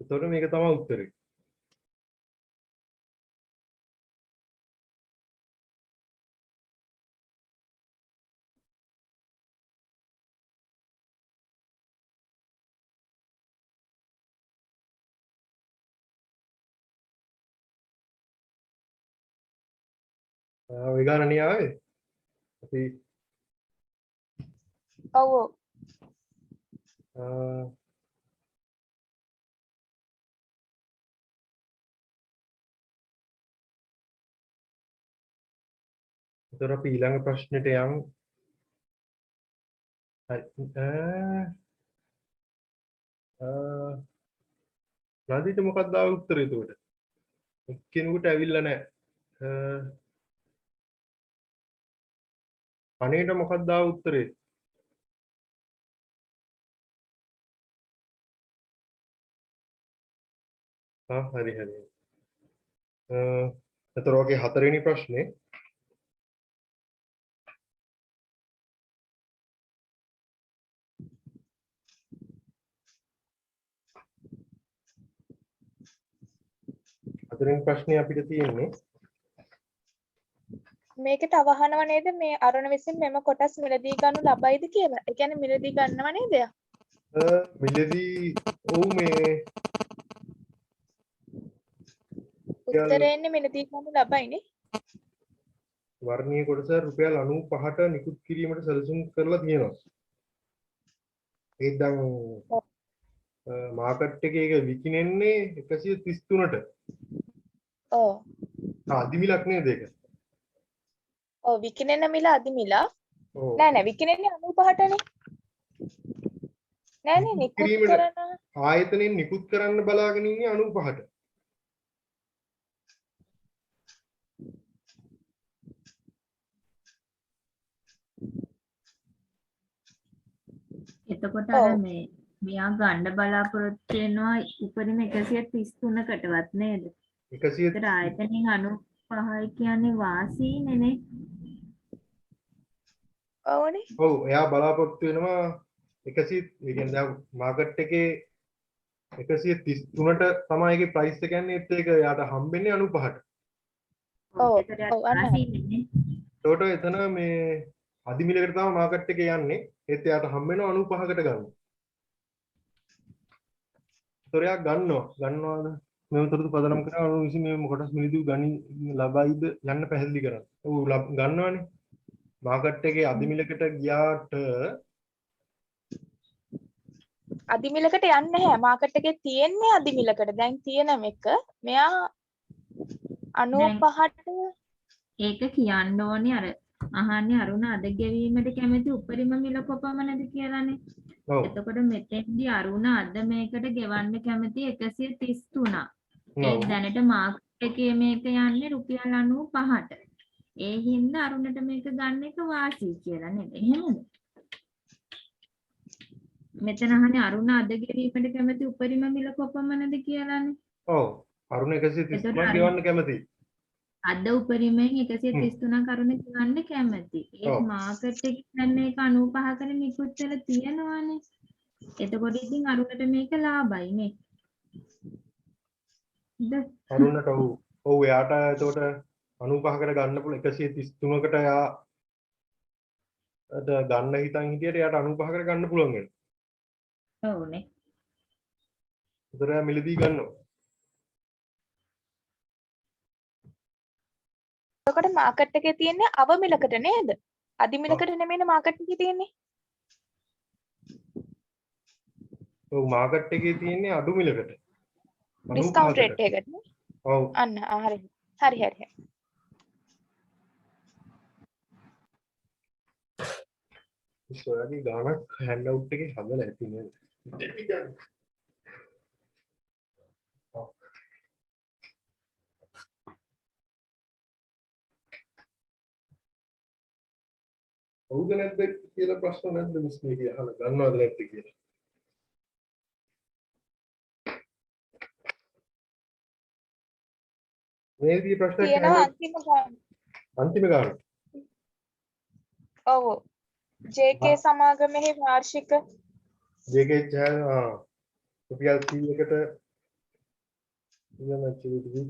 S1: එතකොට මේක තමයි උත්තරේ. ඔය ගාන නේ ආවේ. අපි
S8: ඔව් ඔව්.
S1: එතකොට අපි ඊළඟ ප්‍රශ්නෙට යමු. නදීට මොකක්ද ආවේ උත්තරේ එතකොට? එක්කෙනෙකුට ඇවිල්ලා නැහැ. අනේට මොකක්ද ආවේ උත්තරේ? හරි. එතකොට ඔගේ හතරවෙනි ප්‍රශ්නේ අපිට තියෙන්නේ
S8: මේක තව අහනව නේද මේ අරුණ විසින් මෙම කොටස් මිලදී ගන්නු ලබයිද කියලා. ඒ කියන්නේ මිලදී ගන්නව නේද?
S1: මිලදී ඔව් මේ
S8: උත්තරේ එන්නේ මිලදී ගන්නු ලබයිනේ.
S1: වර්ණීය කොටස රුපියල් 95ට නිකුත් කිරීමට සැලසුම් කරලා තියෙනවා. ඒක දැන් මාකට් එකේ ඒක විකිනෙන්නේ 133ට.
S8: ඔව්.
S1: අදිමිලක් නේද ඒක?
S8: ඔව් විකිනෙන මිල අදි මිල.
S1: ඔව්
S8: නෑ නෑ විකිනෙන්නේ 95ටනේ. නෑ නේ නිකුත්
S1: කිරීමට
S8: කරන
S1: ආයතනෙන් නිකුත් කරන්න බලාගෙන ඉන්නේ 95ට.
S7: එතකොට අර මේ මෙයා ගන්න බලාපොරොත්තු වෙනවා උපරිම 133කටවත් නේද?
S1: 100
S7: ඒතර ආයතනෙන් 95යි කියන්නේ වාසීනේ නේ.
S8: ඔව්නේ.
S1: ඔව් එයා බලාපොරොත්තු වෙනවා 100 ඒ කියන්නේ දැන් මාකට් එකේ 133ට තමයි ඒකේ ප්‍රයිස් එක යන්නේ ඒත් ඒක එයාට හම්බෙන්නේ 95ට.
S8: ඔව්
S7: ඒතර
S8: ඔව් අන්න
S7: වාසීනේ නේ.
S1: ඒකට එතන මේ අධිමිලකට තමයි මාකට් එකේ යන්නේ ඒත් එයාට හම්බෙනවා 95කට ගන්න. ඒතරයක් ගන්නවාද මේ උතරතු පදනම් කරලා අනු විසින් මේ කොටස් මිලදී ගනි ලබයිද යන්න පැහැදිලි කරන්න. ඔව් ගන්නවානේ. මාකට් එකේ අධිමිලකට ගියාට
S8: අදිමිලකට යන්නේ නැහැ. මාකට් එකේ තියෙන්නේ අදිමිලකට. දැන් තියෙන එක මෙයා 95ට
S7: ඒක කියන්න ඕනේ අර අහන්නේ අරුණ අද ගෙවීමට කැමති උපරිම මිල කොපමණද කියලානේ.
S1: ඔව්
S7: එතකොට මෙතෙන්දී අරුණ අද මේකට ගෙවන්න කැමති 133. ඒ දැනට මාකට් එකේ මේක යන්නේ රුපියල් 95ට. ඒ හින්දා අරුණට මේක ගන්න එක වාසි කියලා නේද? එහෙමද? මෙතන අහන්නේ අරුණ අද ගෙවීමට කැමති උපරිම මිල කොපමණද කියලානේ.
S1: ඔව් අරුණ 133ක් ගෙවන්න කැමතියි.
S7: අද උපරිමයෙන් 133ක් අරුණ ගන්න කැමති. ඒ
S1: ඔව්.
S7: මාකට් එකේ දැන් මේක 95කට නිකුත් වෙලා තියෙනවානේ. එතකොට ඉතින් අරුණට මේක ලාභයි නේ.
S1: අරුණට ඔව් එයාට එතකොට 95කට ගන්න පුළුවන් 133කට එයා ගන්න හිතන් හිටියට එයාට 95කට ගන්න පුළුවන් වෙනවා.
S7: ඔව්නේ.
S1: ඒතර එයා මිලදී ගන්නවා.
S8: එතකොට මාකට් එකේ තියෙන්නේ අවමිලකට නේද? අදිමිලකට නෙමෙයිනේ මාකට් එකේ තියෙන්නේ.
S1: ඔව් මාකට් එකේ තියෙන්නේ අඩු මිලකට.
S8: ඩිස්කවුන්ට් රේට් එකකට නේ.
S1: ඔව්
S8: අන්න හරි. හරි හරි.
S1: ඉස්සරහදී ගානක් හෑන්ඩ් අවුට් එකේ හදලා ඇති නේද? ඔව්ද නැද්ද කියලා ප්‍රශ්න නැද්ද මිස් මේකේ අහලා ගන්නවද නැද්ද කියලා. මේ විදිහේ ප්‍රශ්නයක්
S8: තියෙනවා
S1: අහන්න අන්තිම ගාන.
S8: ඔව්. JK සමාගමේ වාර්ෂික
S1: JK රුපියල් 100කට maturity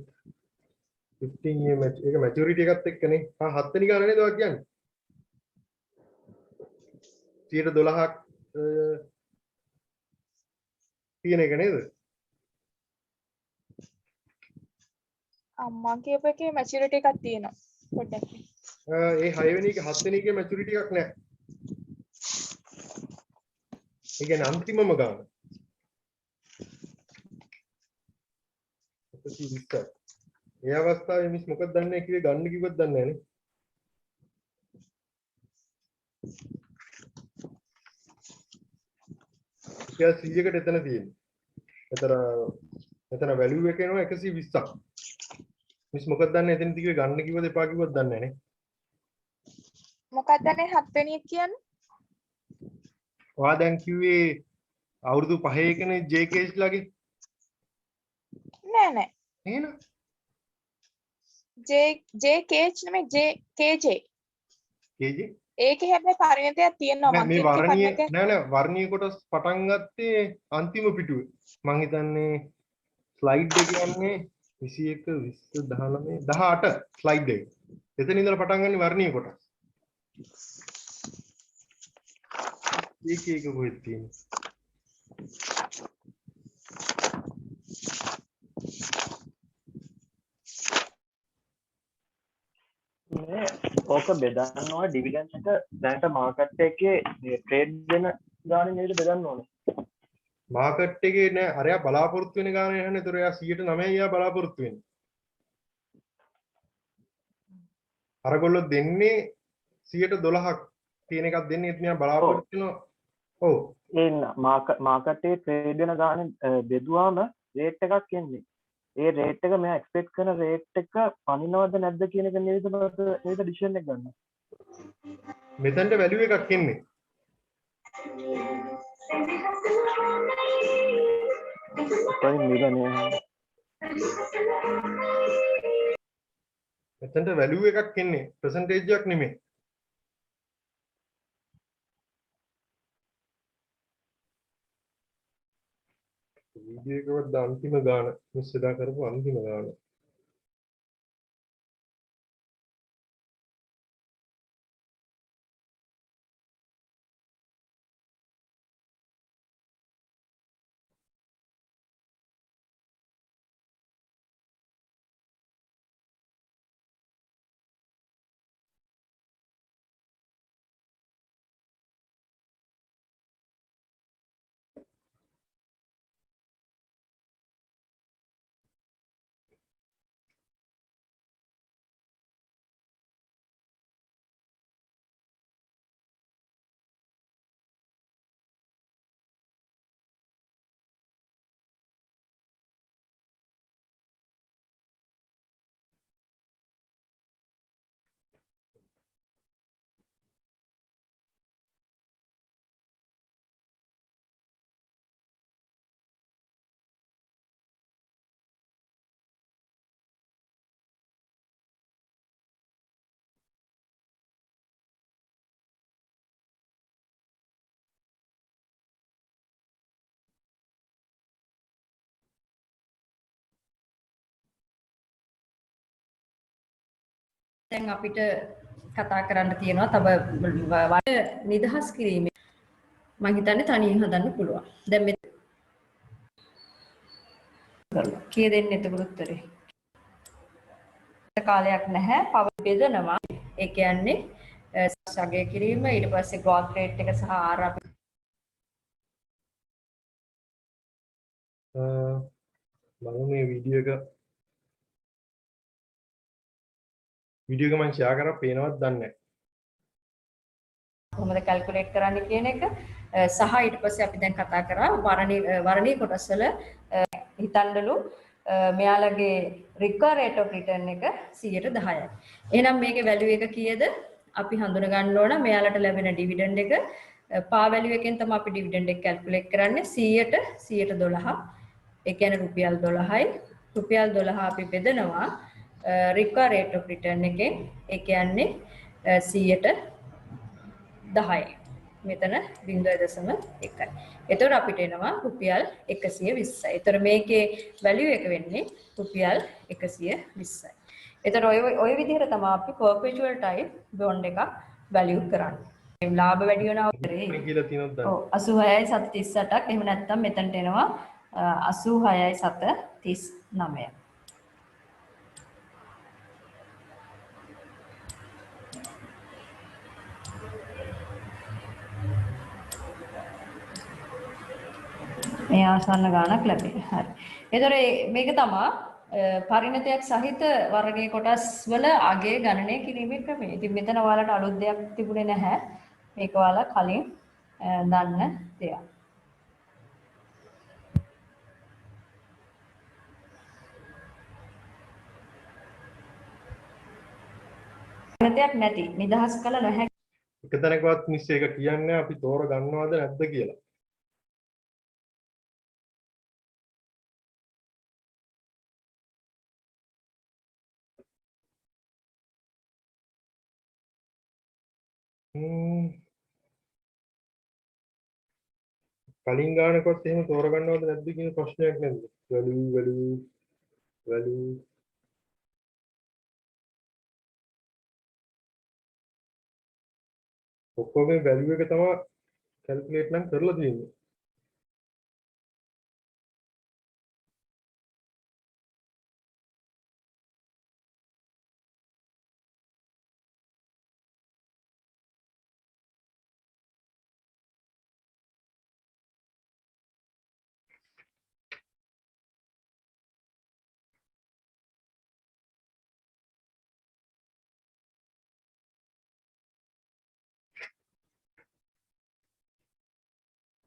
S1: 15 year ඒක maturity එකත් එක්කනේ. 7 වෙනි ගාන නේද ඔයා කියන්නේ? 12ක් තියෙන එක නේද?
S8: අම්මා කියපු එකේ මැචියුරිටි එකක් තියෙනවා. පොඩ්ඩක්.
S1: ඒ 6 වෙනි එක 7 වෙනි එකේ මැචියුරිටි එකක් නැහැ. ඒ කියන්නේ අන්තිමම ගාන. 120ක්. ඒ අවස්ථාවේ මිස් මොකක්ද දන්නේ කිව්වේ ගන්න කිව්වත් දන්නේ නැහැ නේ. රුපියල් 100කට එතන තියෙන්නේ. එතන වැලියු එක එනවා 120ක්. මිස් මොකක්ද දන්නේ එතන කිව්වේ ගන්න කිව්වද එපා කිව්වද දන්නේ නැහැ නේ.
S8: මොකක්ද නේ 7 වෙනි එක කියන්නේ?
S1: ඔයා දැන් කිව්වේ අවුරුදු 5 එකනේ JK's ලගේ.
S8: නෑ නෑ.
S1: එහෙනම්
S8: JKH නෙමෙයි JKJ.
S1: KJ
S8: ඒකේ හැබැයි පරිණතයක් තියෙනවා
S1: නෑ
S8: මම
S1: මේ
S8: කියපු
S1: වර්ණීය
S8: පරිණතය.
S1: නෑ වර්ණීය කොටස් පටන් ගත්තේ අන්තිම පිටුවේ. මං හිතන්නේ ස්ලයිඩ් එක කියන්නේ 21 20 19 18 ස්ලයිඩ් එක. එතන ඉඳලා පටන් ගන්න වර්ණීය කොටස්. ඒක කොහෙද තියෙන්නේ?
S9: මේ ඕක බෙදන්නවා ඩිවිඩන්ඩ් එක දැනට මාකට් එකේ ට්‍රේඩ් වෙන ගානේ නේද බෙදන්න ඕනේ.
S1: මාකට් එකේ නෑ අරයා බලාපොරොත්තු වෙන ගාන යන්නේ. ඒතර එයා 109 එයා බලාපොරොත්තු වෙන්නේ. අරගොල්ලෝ දෙන්නේ 12ක් තියෙන එකක් දෙන්නේ ඒත් මෙයා බලාපොරොත්තු වෙනවා. ඔව්.
S9: ඒ මාකට් එකේ ට්‍රේඩ් වෙන ගානේ බෙදුවාම රේට් එකක් එන්නේ. ඒ රේට් එක මෙයා එක්ස්පෙක්ට් කරන රේට් එක පනිනවද නැද්ද කියන එක නේද ඩිසිෂන් එක ගන්න.
S1: මෙතනට වැලියු එකක් එන්නේ.
S9: කොයි මිලනේ
S1: මෙතනට වැලියු එකක් එන්නේ පර්සන්ටේජ් එකක් නෙමෙයි. වීඩියෝ එකවත් අන්තිම ගාන මිස් එදා කරපු අන්තිම ගාන.
S10: දැන් අපිට කතා කරන්න තියෙනවා තව නිදහස් කිරීමේ මම හිතන්නේ තනියෙන් හදන්න පුළුවන්. දැන් මේ කී දෙන්නේ එතකොට උත්තරේ? කාලයක් නැහැ. පව බෙදනවා. ඒ කියන්නේ සගය කිරීම ඊට පස්සේ growth rate එක සහ RRP
S1: මම මේ වීඩියෝ එක මම ෂෙයා කරා පේනවත් දන්නේ නැහැ.
S10: කොහොමද කැල්කියුලේට් කරන්න කියන එක සහ ඊට පස්සේ අපි දැන් කතා කරා වර්ණීය කොටස් වල හිතන්නලු මෙයාලගේ රිකවර් රේට් ඔෆ් රිටර්න් එක 10%යි. එහෙනම් මේකේ වැලියු එක කීයද? අපි හඳුන ගන්න ඕන මෙයාලට ලැබෙන ඩිවිඩන්ඩ් එක පා වැලියු එකෙන් තමයි අපි ඩිවිඩන්ඩ් එක කැල්කියුලේට් කරන්නේ 100ට 12. ඒ කියන්නේ රුපියල් 12යි. රුපියල් 12 අපි බෙදනවා රිකවර් රේට් ඔෆ් රිටර්න් එකෙන්. ඒ කියන්නේ 10%. මෙතන 0.1යි. එතකොට අපිට එනවා රුපියල් 120යි. එතකොට මේකේ වැලියු එක වෙන්නේ රුපියල් 120යි. එතකොට ඔය විදිහට තමයි අපි perpetual type bond එකක් වැලියු කරන්නේ. ලාභ වැඩි වෙනවා
S1: කියලා තියෙනවද දන්නේ?
S10: ඔව් 86යි 738ක්. එහෙම නැත්නම් මෙතනට එනවා 86යි 739. මේ ආසන්න ගාණක් ලැබෙයි. හරි. ඒතර මේක තමයි පරිණතයක් සහිත වර්ගයේ කොටස් වල අගය ගණනය කිරීමේ ක්‍රමය. ඉතින් මෙතන ඔයාලට අලුත් දෙයක් තිබුණේ නැහැ. මේක ඔයාලා කලින් දන්න දෙයක්. පරිණතයක් නැති නිදහස් කළ නොහැකි
S1: එක තැනකවත් මිස් එක කියන්නේ අපි තෝර ගන්නවද නැද්ද කියලා. කලින් ගානකොත් එහෙම තෝරගන්නවද නැද්ද කියන ප්‍රශ්නයක් නැද්ද? වැලියු ඔක්කොම වැලියු එක තමයි කැල්කියුලේට් නම් කරලා තියෙන්නේ.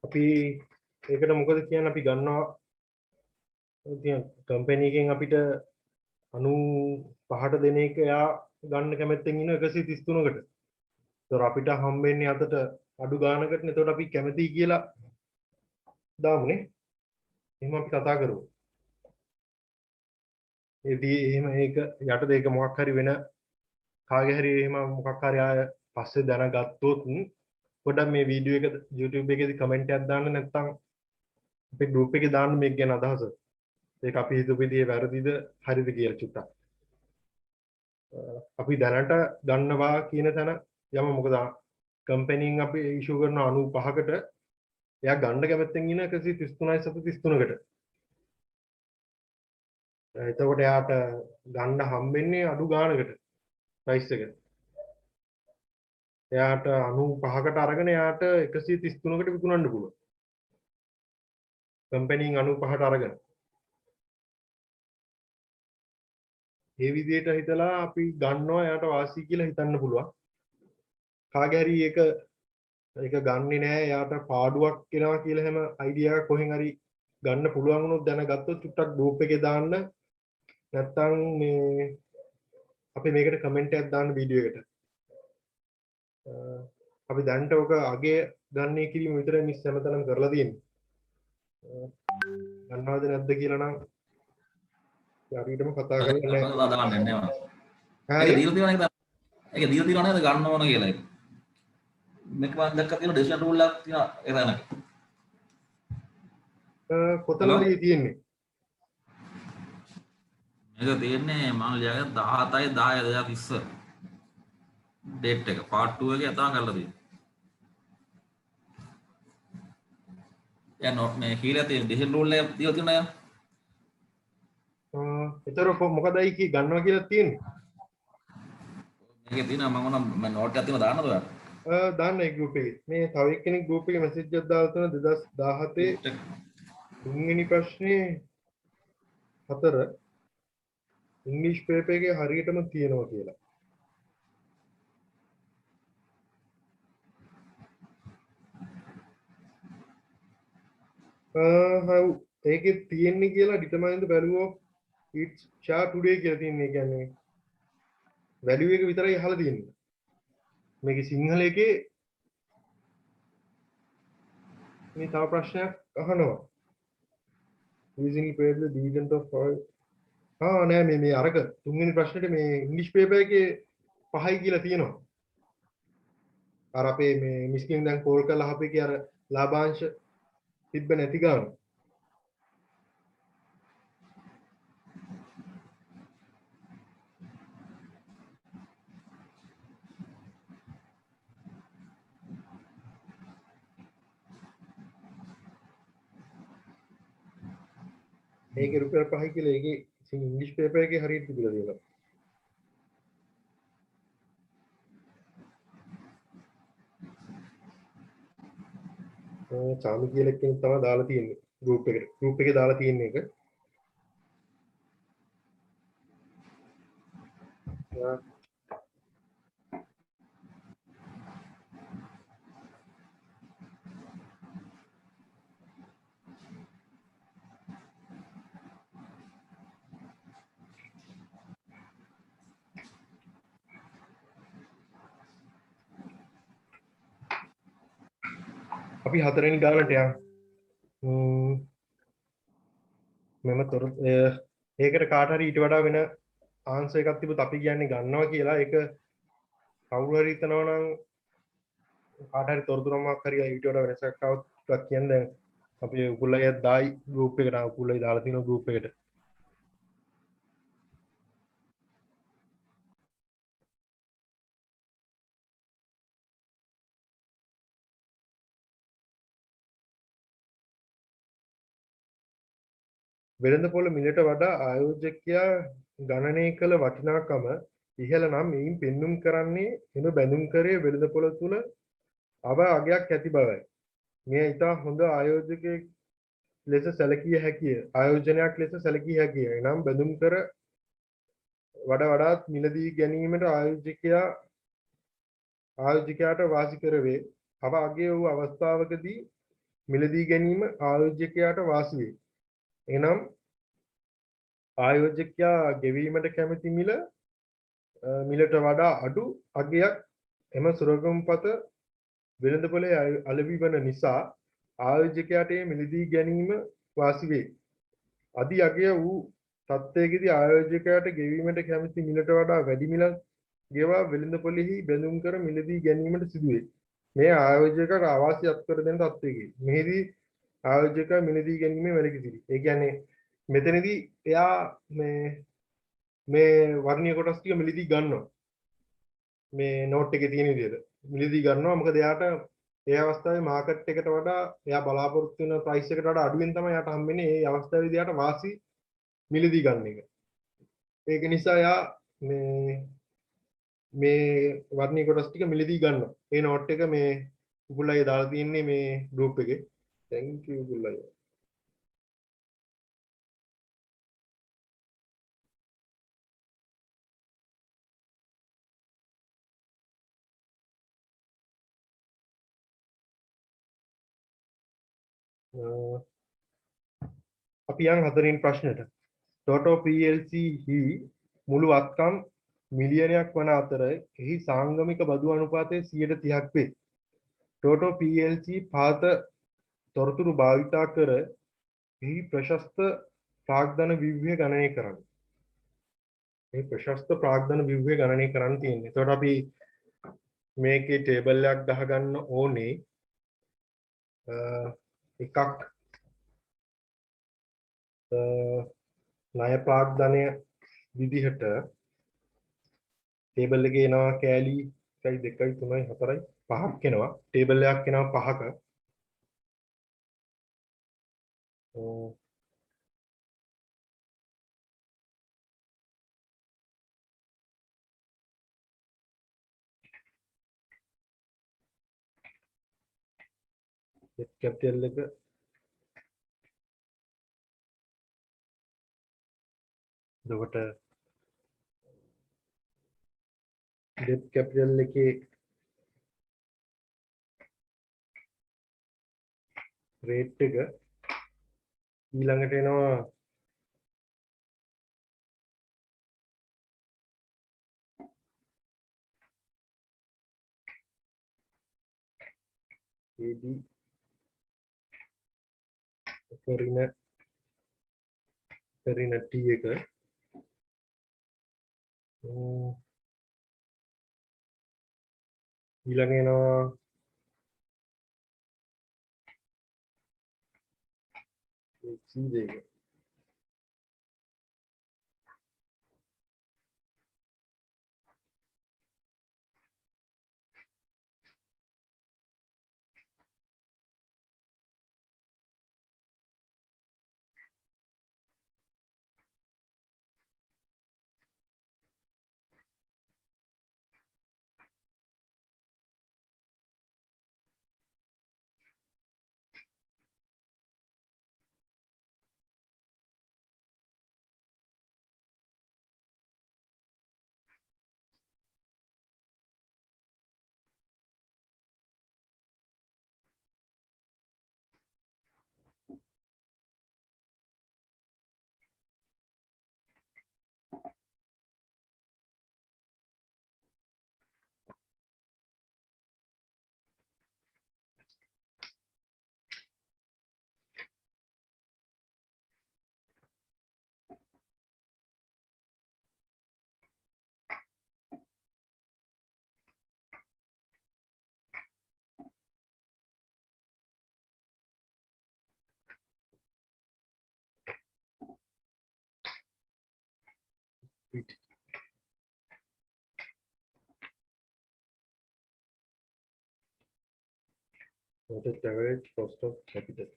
S1: අපි ඒකට මොකද කියන්නේ අපි ගන්නවා ඉතින් කම්පැනි එකෙන් අපිට 95ට දෙන එක එයා ගන්න කැමැත්තෙන් ඉන්න 133කට. ඒතර අපිට හම්බෙන්නේ අතට අඩු ගානකට නේ. ඒතකොට අපි කැමැතියි කියලා දාමුනේ. එහෙම අපි කතා කරමු. ඒදී එහෙම ඒක යටද ඒක මොකක් හරි වෙන කාගේ හරි එහෙම මොකක් හරි ආය පස්සේ දැනගත්තොත් පොඩ්ඩක් මේ වීඩියෝ එක YouTube එකේදී කමෙන්ට් එකක් දාන්න නැත්නම් අපේ group එකේ දාන්න මේක ගැන අදහස. ඒක අපි හිතුව විදිහේ වැරදිද හරිද කියලා චුට්ටක්. අපි දැනට ගන්නවා කියන තැන යම මොකද කම්පැනිෙන් අපි ඉෂුව කරන 95කට එයා ගන්න කැමැත්තෙන් ඉන්න 133කට. එතකොට එයාට ගන්න හම්බෙන්නේ අඩු ගානකට ප්‍රයිස් එක. එයාට 95කට අරගෙන එයාට 133කට විකුණන්න පුළුවන්. කම්පැනිෙන් 95ට අරගෙන. ඒ විදිහට හිතලා අපි ගන්නවා එයාට වාසි කියලා හිතන්න පුළුවන්. කාගේ හරි ඒක ගන්නෙ නෑ එයාට පාඩුවක් එනවා කියලා හැම අයිඩියා එකක් කොහෙන් හරි ගන්න පුළුවන් වුණොත් දැනගත්තොත් චුට්ටක් ගෲප් එකේ දාන්න. නැත්තම් මේ අපි මේකට කමෙන්ට් එකක් දාන්න වීඩියෝ එකට. අපි දැන්ට ඔක අගේ ගන්නේ කිරීම විතරයි මිස් හැමතැනම කරලා තියෙන්නේ. ගන්නවද නැද්ද කියලා නම් යාරිටම කතා කරලා නැහැ.
S4: ඒක දීලා තියෙනවා නේද? ඒක දීලා තියෙනවා නේද ගන්න ඕන කියලා ඒක. මේක මම දැක්කා තියෙන ඩිසිෂන් රූල් එකක් තියෙනවා එතන.
S1: කොතනද තියෙන්නේ?
S4: මේක තියෙන්නේ මම ලියාගත්තා 17/10/2030 ඩේට් එක පාර්ට් 2 එකේ අතන කරලා තියෙනවා. යා නෝට් මේ කියලා තියෙන ඩිසිෂන් රූල් එක දීලා තියෙනවා යා.
S1: ඒතර මොකදයි කි ගන්නවා කියලා තියෙන්නේ?
S4: මේකේ තියෙනවා මම නෝට් එකක් තියෙනවා දාන්නද ඔයාලට?
S1: දාන්න ඒ ගෲප් එකේ. මේ තව එක්කෙනෙක් ගෲප් එකේ මැසේජ් එකක් දාලා තියෙනවා 2017 තුන්වෙනි ප්‍රශ්නේ 4 ඉංග්‍රීසි පේපර් එකේ හරියටම තියෙනවා කියලා. ඒකේ තියෙන්නේ කියලා determine the value of its share today කියලා තියෙන්නේ. කියන්නේ value එක විතරයි අහලා තියෙන්නේ. මේකේ සිංහල එකේ මේ තව ප්‍රශ්නයක් අහනවා. using paid the dividend of නෑ මේ අරක තුන්වෙනි ප්‍රශ්නෙට මේ ඉංග්‍රීසි පේපර් එකේ 5යි කියලා තියෙනවා. අර අපේ මේ මිස්කින් දැන් කෝල් කරලා අපේ අර ලාභාංශ තිබ්බ නැති ගාන. ඒකේ රුපියල් 5යි කියලා ඒකේ ඉංග්‍රීසි පේපර් එකේ හරියට තිබිලා තියෙනවා. චාමි කියලා කෙනෙක් තමයි දාලා තියෙන්නේ group එකට. group එකේ දාලා තියෙන එක. අපි හතරවෙනි ගානට යමු. මම ඒකට කාට හරි ඊට වඩා වෙන ආන්සර් එකක් තිබුත් අපි කියන්නේ ගන්නවා කියලා. ඒක කවුරු හරි හිතනවා නම් කාට හරි තොරතුරු මොකක් හරි ඊට වඩා වෙනසක් આવත් ටිකක් කියන්න. දැන් අපි උකුල්ලගේ දායි group එකට උකුල්ලගේ දාලා තියෙනවා group එකට. වෙළඳපොළ මිලට වඩා ආයෝජකයා ගණනය කළ වටිනාකම ඉහළ නම් එයින් පෙන්눔 කරන්නේ එම බැඳුම් කරේ වෙළඳපොළ තුල අව අගයක් ඇති බවයි. මෙය ඉතා හොඳ ආයෝජකයෙක් ලෙස සැලකිය හැකිය. ආයෝජනයක් ලෙස සැලකිය හැකිය. එනම් බැඳුම් කර වඩාත් මිලදී ගැනීමට ආයෝජකයාට වාසි කර වේ. අව අගය වූ අවස්ථාවකදී මිලදී ගැනීම ආයෝජකයාට වාසි වේ. එනම් ආයෝජකයා ගෙවීමට කැමති මිලට වඩා අඩු අගයක් එම සුරගම්පත වෙළඳපොලේ අලෙවි වන නිසා ආයෝජකයාට මේ මිලදී ගැනීම වාසි වේ. අධි අගය වූ තත්ත්වයකදී ආයෝජකයාට ගෙවීමට කැමති මිලට වඩා වැඩි මිලක් ගෙවා වෙළඳපොලෙහි බැඳුම් කර මිලදී ගැනීමට සිදුවේ. මේ ආයෝජකයාට අවාසියක් කර දෙන තත්ත්වයකි. මෙහිදී ආයෝජකයා මිලදී ගැනීමේ වැළකී සිටී. ඒ කියන්නේ මෙතනදී එයා මේ වර්ණීය කොටස් ටික මිලදී ගන්නවා. මේ නෝට් එකේ තියෙන විදිහට මිලදී ගන්නවා. මොකද එයාට ඒ අවස්ථාවේ මාකට් එකට වඩා එයා බලාපොරොත්තු වෙන ප්‍රයිස් එකට වඩා අඩුවෙන් තමයි එයාට හම්බෙන්නේ. ඒ අවස්ථාවේදී එයාට වාසි මිලදී ගන්න එක. ඒක නිසා එයා මේ වර්ණීය කොටස් ටික මිලදී ගන්නවා. ඒ නෝට් එක මේ උගුල්ලයි දාලා තියෙන්නේ මේ ගෲප් එකේ. thank you උගුල්ලයි. අපි යන් හතරින් ප්‍රශ්නෙට. ටොටෝ PLC හි මුළු අත්කම් මිලියනයක් වන අතර එහි සාංගමික බදු අනුපාතය 30ක් වේ. ටොටෝ PLC පාත තොරතුරු භාවිතා කර එහි ප්‍රශස්ත ප්‍රාග්ධන ව්‍යුහය ගණනය කරන්න. මේ ප්‍රශස්ත ප්‍රාග්ධන ව්‍යුහය ගණනය කරන්න තියෙන්නේ. එතකොට අපි මේකේ ටේබල් එකක් ගහගන්න ඕනේ. එකක් ණය ප්‍රාග්ධනය විදිහට ටේබල් එකේ එනවා කෑලි 1 2 3 4 5ක් එනවා. ටේබල් එකක් එනවා 5ක. කැපිටල් එක එතකොට ඩෙප් කැපිටල් එකේ රේට් එක ඊළඟට එනවා AD කරන T එක ඊළඟ එනවා C එක weighted average cost of capital.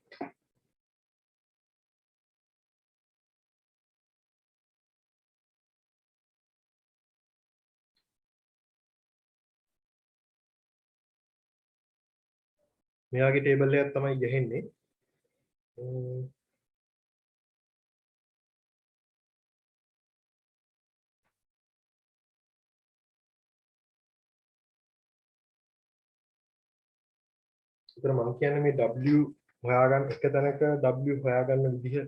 S1: මෙයාගේ ටේබල් එකක් තමයි ගහන්නේ. ඒතර මම කියන්නේ මේ හොයාගන්න එක තැනක W හොයාගන්න විදිහ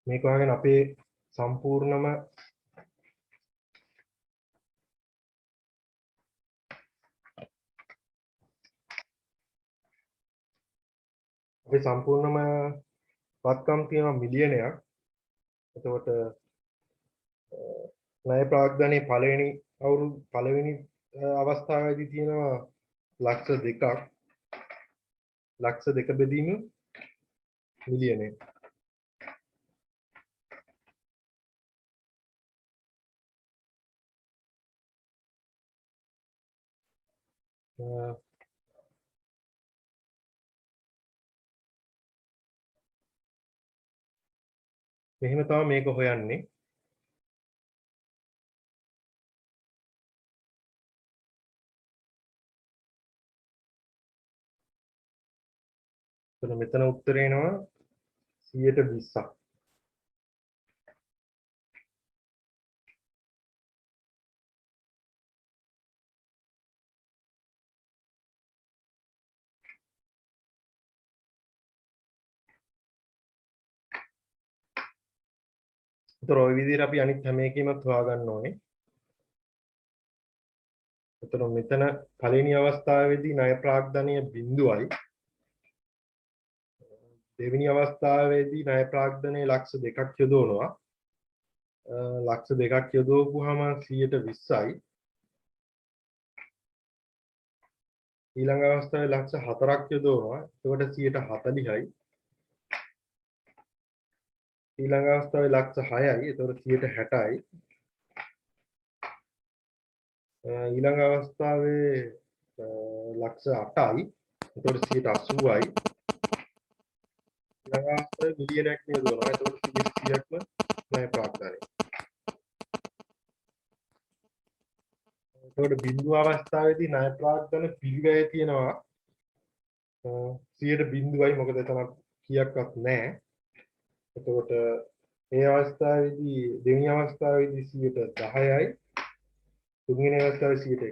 S1: මේක වගේ අපේ සම්පූර්ණම වත්කම් තියෙනවා මිලියනයක්. එතකොට ණය ප්‍රාග්ධනයේ පළවෙනි අවස්ථාවේදී තියෙනවා ලක්ෂ 2ක්. ලක්ෂ 2 බෙදීම මිලියනය. මෙහෙම තමයි මේක හොයන්නේ. එතන මෙතන උත්තරේ එනවා 120ක්. ඒතර ওই විදිහට අපි අනිත් හැම එකීමත් හොයාගන්න ඕනේ. ඒතර මෙතන පළවෙනි අවස්ථාවේදී ණය ප්‍රාග්ධනය 0යි. දෙවෙනි අවස්ථාවේදී ණය ප්‍රාග්ධනය ලක්ෂ 2ක් යොදවනවා. ලක්ෂ 2ක් යොදවපුවාම 120යි. ඊළඟ අවස්ථාවේ ලක්ෂ 4ක් යොදවනවා. එතකොට 140යි. ඊළඟ අවස්ථාවේ ලක්ෂ 6යි. එතකොට 60යි. ඊළඟ අවස්ථාවේ ලක්ෂ 8යි. එතකොට 80යි. ඊළඟ අවස්ථාවේ මිලියනයක් යොදවනවා. එතකොට 100ක්ම ණය ප්‍රාග්ධනය. එතකොට බිඳුව අවස්ථාවේදී ණය ප්‍රාග්ධන පිරිවැය තියෙනවා 0.0යි. මොකද එතන කීයක්වත් නැහැ. එතකොට මේ අවස්ථාවේදී දෙවෙනි අවස්ථාවේදී 10යි. තුන්වෙනි අවස්ථාවේ 11යි,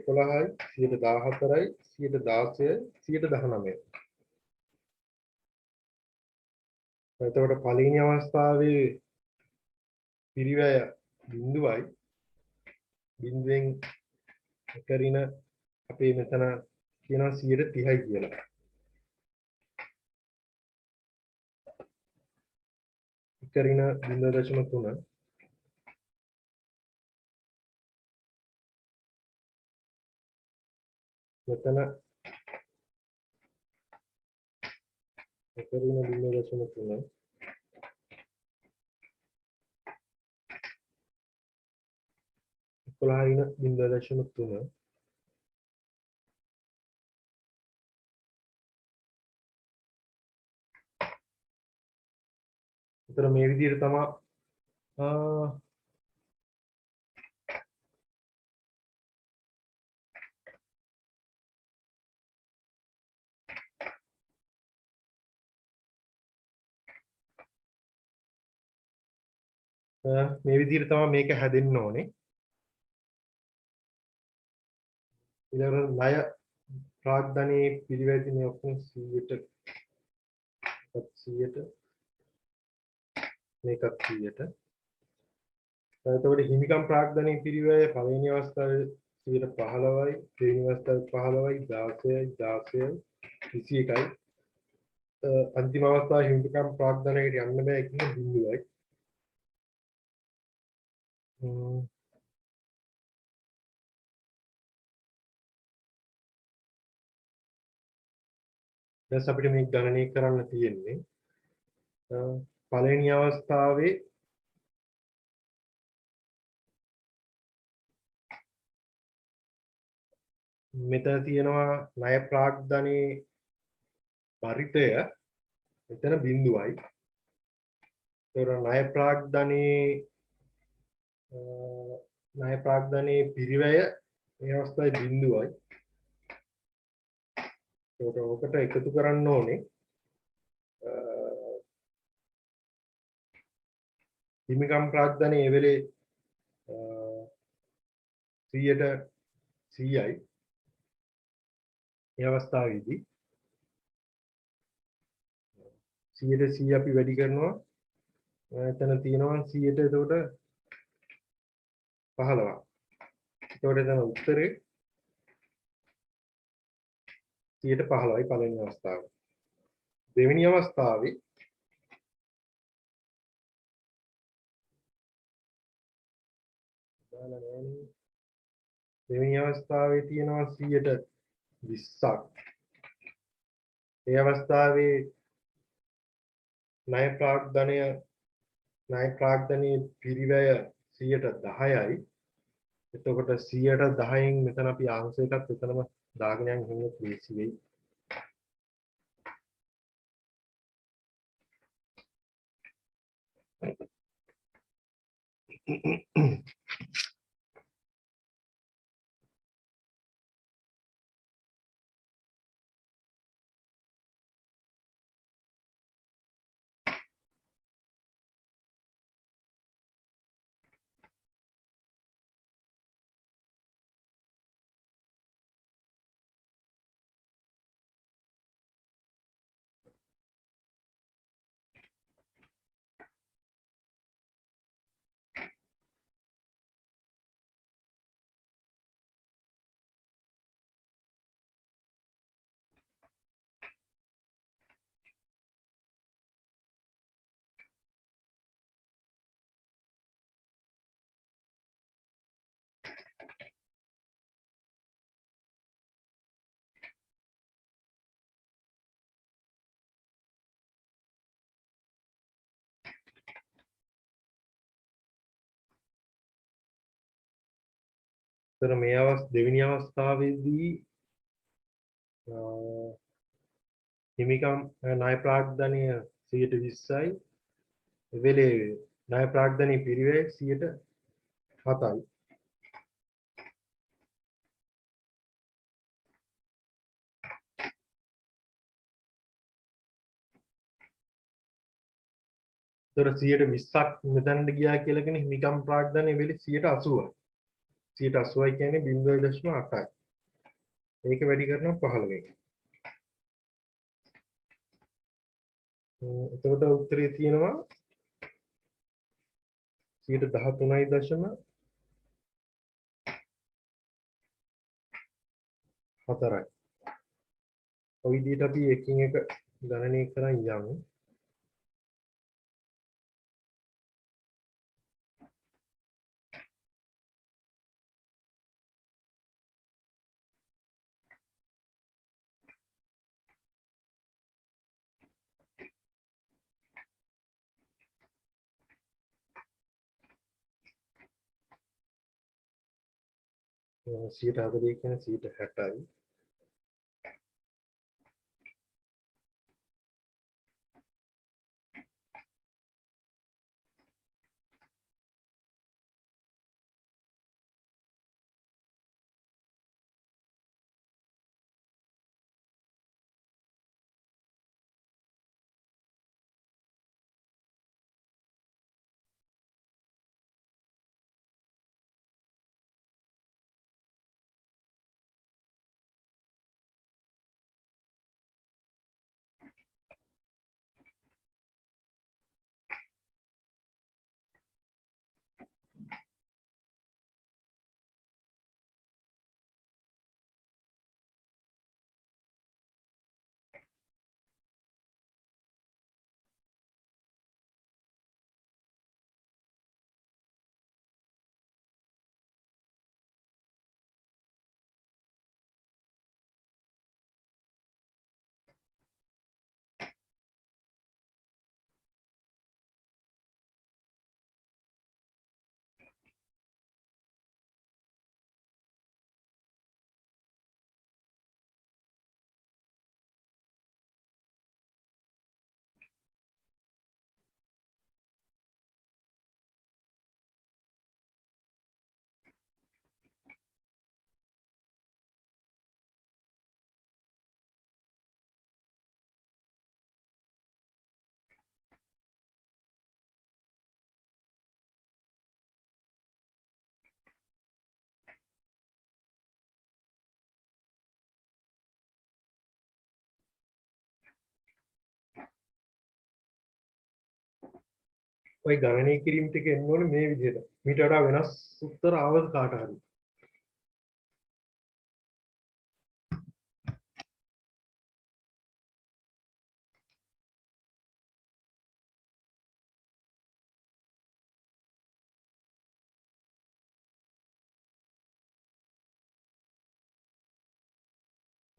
S1: 14යි, 16යි, 19යි. එතකොට පළවෙනි අවස්ථාවේ පිරිවැය බිඳුවයි. බිඳුවෙන් එකරින අපේ මෙතන කියනවා 130යි කියලා. එකරින 0.3. මෙතන එකරින 0.3. කොළහරින 0.3. ඒතර මේ විදිහට තමයි මේක හැදෙන්න ඕනේ. ඊළඟ ණය ප්‍රාග්ධනයේ පිරිවැය මේ ඔක්කොම 100ට මේකත් 100ට. එතකොට හිමිකම් ප්‍රාග්ධනයේ පිරිවැය පළවෙනි අවස්ථාවේ 15යි, දෙවෙනි අවස්ථාවේ 15යි, 16යි, 21යි. අන්තිම අවස්ථාවේ හිමිකම් ප්‍රාග්ධනයකට යන්න බෑ කියන බිඳුවයි. දැන් අපිට මේක ගණනය කරන්න තියෙන්නේ පළවෙනි අවස්ථාවේ මෙතන තියෙනවා ණය ප්‍රාග්ධනයේ පරිතය මෙතන බිඳුවයි. ණය ප්‍රාග්ධනයේ ණය ප්‍රාග්ධනයේ පිරිවැය මේ අවස්ථාවේ බිඳුවයි. ඒකට ඔකට එකතු කරන්න ඕනේ හිමිකම් ප්‍රාග්ධනයේ ඒ වෙලේ 100යි. මේ අවස්ථාවේදී 100 අපි වැඩි කරනවා. එතන තියෙනවා 100ට එතකොට 15ක්. එතකොට එතන උත්තරේ 115යි පළවෙනි අවස්ථාව. දෙවෙනි අවස්ථාවේ දෙවෙනි අවස්ථාවේ තියෙනවා 120ක්. ඒ අවස්ථාවේ ණය ප්‍රාග්ධනයේ පිරිවැය 10%යි. එතකොට 10%න් මෙතන අපි ආංශ එකක් එතනම දාගෙන යන හින්දා ලේසි වෙයි. तर මේ දෙවෙනි අවස්ථාවේදී හිමිකම් ණය ප්‍රාග්ධනය 120යි. වෙලේ ණය ප්‍රාග්ධනයේ පිරිවැය 7යි. तर 120ක් මෙතනට ගියා කියලා කියන්නේ හිමිකම් ප්‍රාග්ධනයේ වෙලේ 80යි. 80යි කියන්නේ 0.8යි. ඒක වැඩි කරනවා 15න්. එතකොට උත්තරේ තියෙනවා 13.4යි. ඔය විදිහට අපි එකින් එක ගණනය කරන් යමු. सीट आगे देखिए सीट हटाई ඔය ගණනය කිරීම ටික එන්න ඕනේ මේ විදිහට. මීට වඩා වෙනස් උත්තර ආවද කාට හරි?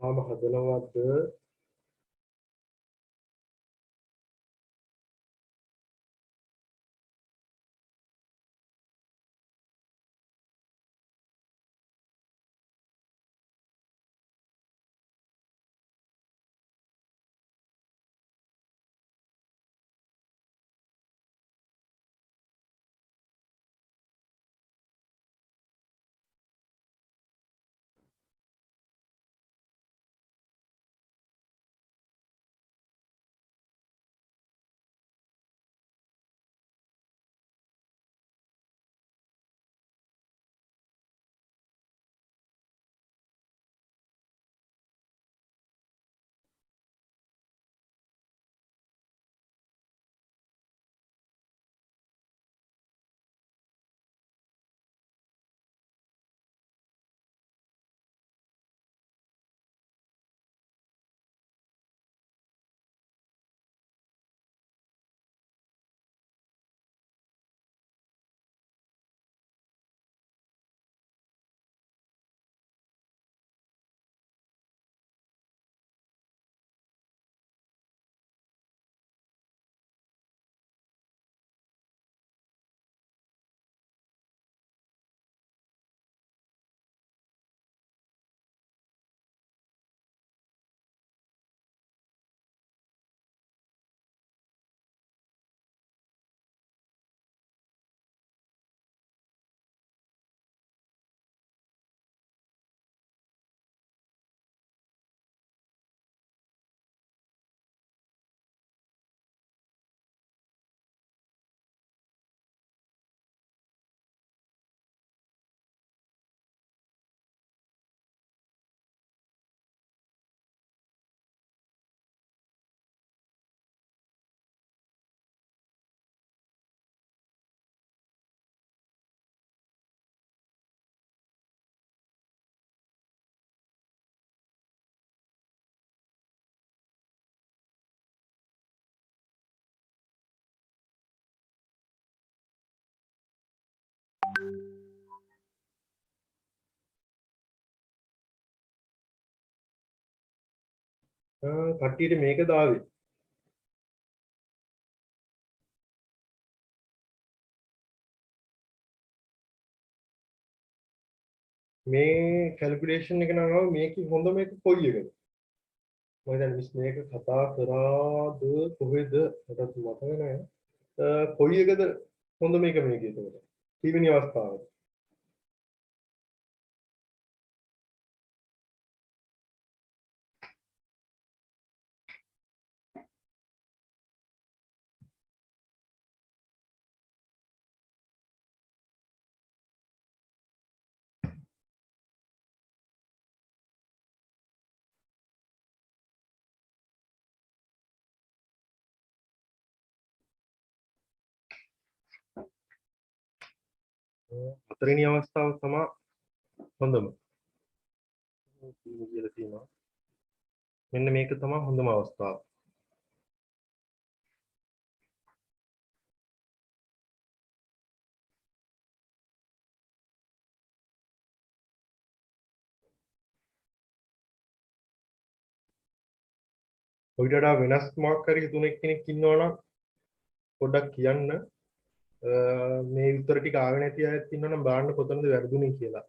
S1: ආම හදනවද? කට්ටියට මේක දාවේ. මේ කැල්කියුලේෂන් එක නම් මේකේ හොඳම එක කොයි එකද? මම දැන් මිස් මේක කතා කරාද කොහෙද මට මතක නැහැ. කොයි එකද හොඳම එක මේකේ එතකොට? කීවෙනි අවස්ථාවද? හතරවෙනි අවස්ථාව තමයි හොඳම. කියලා තියෙනවා. මෙන්න මේක තමයි හොඳම අවස්ථාව. ඔයිට වඩා වෙනස් මාක් හරි තුනෙක් කෙනෙක් ඉන්නවනම් පොඩ්ඩක් කියන්න. මේ උත්තර ටික ආවේ නැති අයත් ඉන්නවනම් බලන්න කොතනද වැරදුනේ කියලා.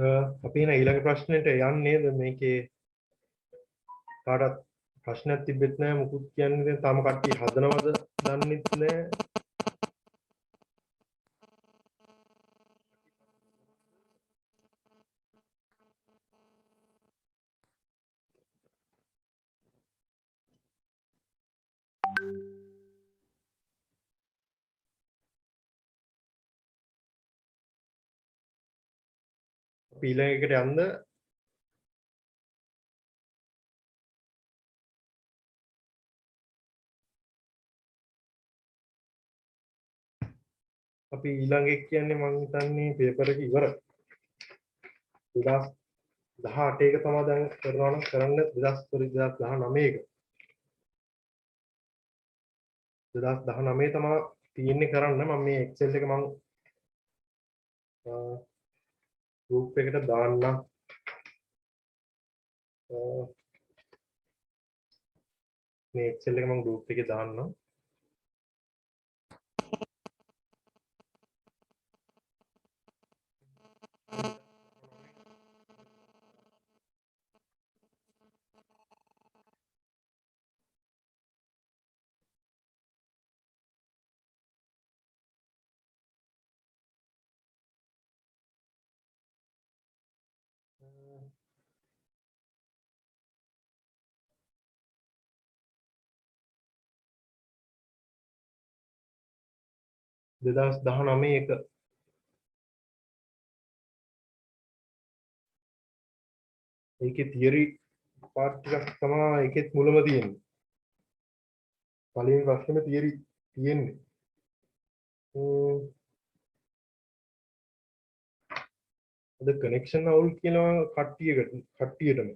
S1: අපි එන ඊළඟ ප්‍රශ්නෙට යන්නේද මේකේ කාටත් ප්‍රශ්නයක් තිබෙත් නැහැ මුකුත් කියන්නේ තාම කට්ටිය හදනවද දන්නෙත් නැහැ. අපි ඊළඟ එකට යන්න අපි ඊළඟ එක කියන්නේ මම හිතන්නේ පේපර් එක ඉවරයි. 2018 එක තමයි දැන් කරනවා නම් කරන්න 2019 එක. 2019 තමයි තියෙන්නේ කරන්න. මම මේ Excel එක මම group එකට දාන්නම්. මේ Excel එක මම group එකේ දාන්නම්. දෙදස් 19 එක ඒකේ තියරි පාර්ට් ටිකක් තමයි ඒකෙත් මුලම තියෙන්නේ. පළවෙනි ප්‍රශ්නේම තියරි තියෙන්නේ. අද කනෙක්ෂන් අවුල් කියනවා කට්ටියටම.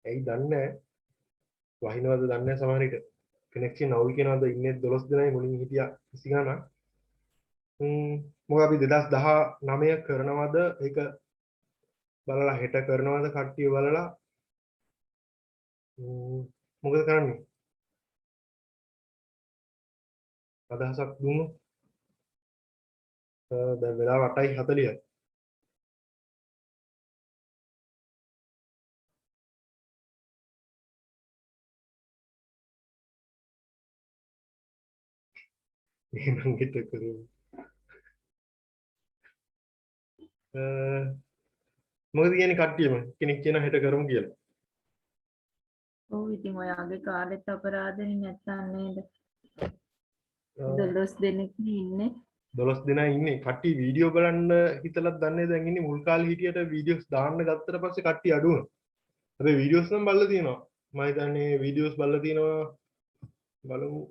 S1: ඇයි දන්නේ නැහැ. වහිනවද දන්නේ නැහැ සමහර විට. කනෙක්ෂන් අවුල් කියනවාද ඉන්නේ 12 දෙනයි මුලින් හිටියා 20 ගණන්. මොකද අපි 2019 කරනවද ඒක බලලා හෙට කරනවද කට්ටිය බලලා මොකද කරන්නේ? අදහසක් දුන්නොත් දැන් වෙලාව 8:40යි. එහෙනම් හිත කරමු. මොකද කියන්නේ කට්ටියම කෙනෙක් කියන හෙට කරමු කියලා.
S7: ඔව් ඉතින් ඔයාගේ කාලෙත් අපරාධනේ නැත්තම් නේද? 12 දෙනෙක් ඉන්නේ.
S1: 12 දෙනා ඉන්නේ. කට්ටිය වීඩියෝ බලන්න හිතලත් දන්නේ දැන් ඉන්නේ මුල් කාලේ හිටියට වීඩියෝස් දාන්න ගත්තට පස්සේ කට්ටිය අඩු වුණා. හැබැයි වීඩියෝස් නම් බලලා තියෙනවා. මම හිතන්නේ වීඩියෝස් බලලා තියෙනවා. බලමු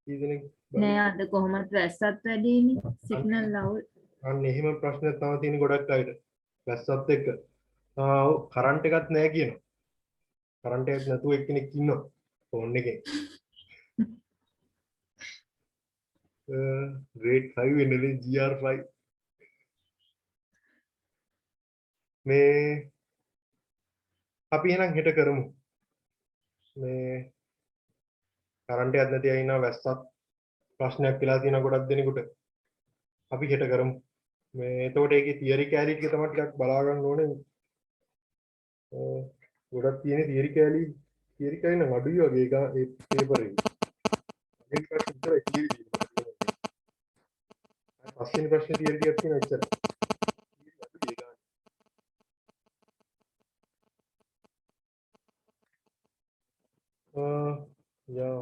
S1: කී දෙනෙක්
S7: නෑ අද කොහොමද වැස්සත් වැඩිනේ. සිග්නල් අවුල්.
S1: අන්න එහෙම ප්‍රශ්නයක් තමයි තියෙන්නේ ගොඩක් අයට. වැස්සත් එක්ක. ඔව් කරන්ට් එකක් නැහැ කියනවා. කරන්ට් එකක් නැතුව එක්කෙනෙක් ඉන්නවා ෆෝන් එකේ. grade 5 වෙනනේ GR5 මේ අපි එහෙනම් හෙට කරමු. මේ කරන්ට් එකක් නැති අය ඉන්නවා වැස්සත් ප්‍රශ්නයක් වෙලා තියෙනවා ගොඩක් දෙනෙකුට. අපි හෙට කරමු. මේ එතකොට ඒකේ තියරි කැලි ටික තමයි ටිකක් බලා ගන්න ඕනේ. ගොඩක් තියෙන තියරි කැලි නම් අඩුයි වගේ ඒ පේපර් එකේ. ඒක ප්‍රශ්න විතරයි තියරි තියෙන්නේ. පස්වෙනි ප්‍රශ්නේ තියරි ටිකක් තියෙනවා එච්චර. yeah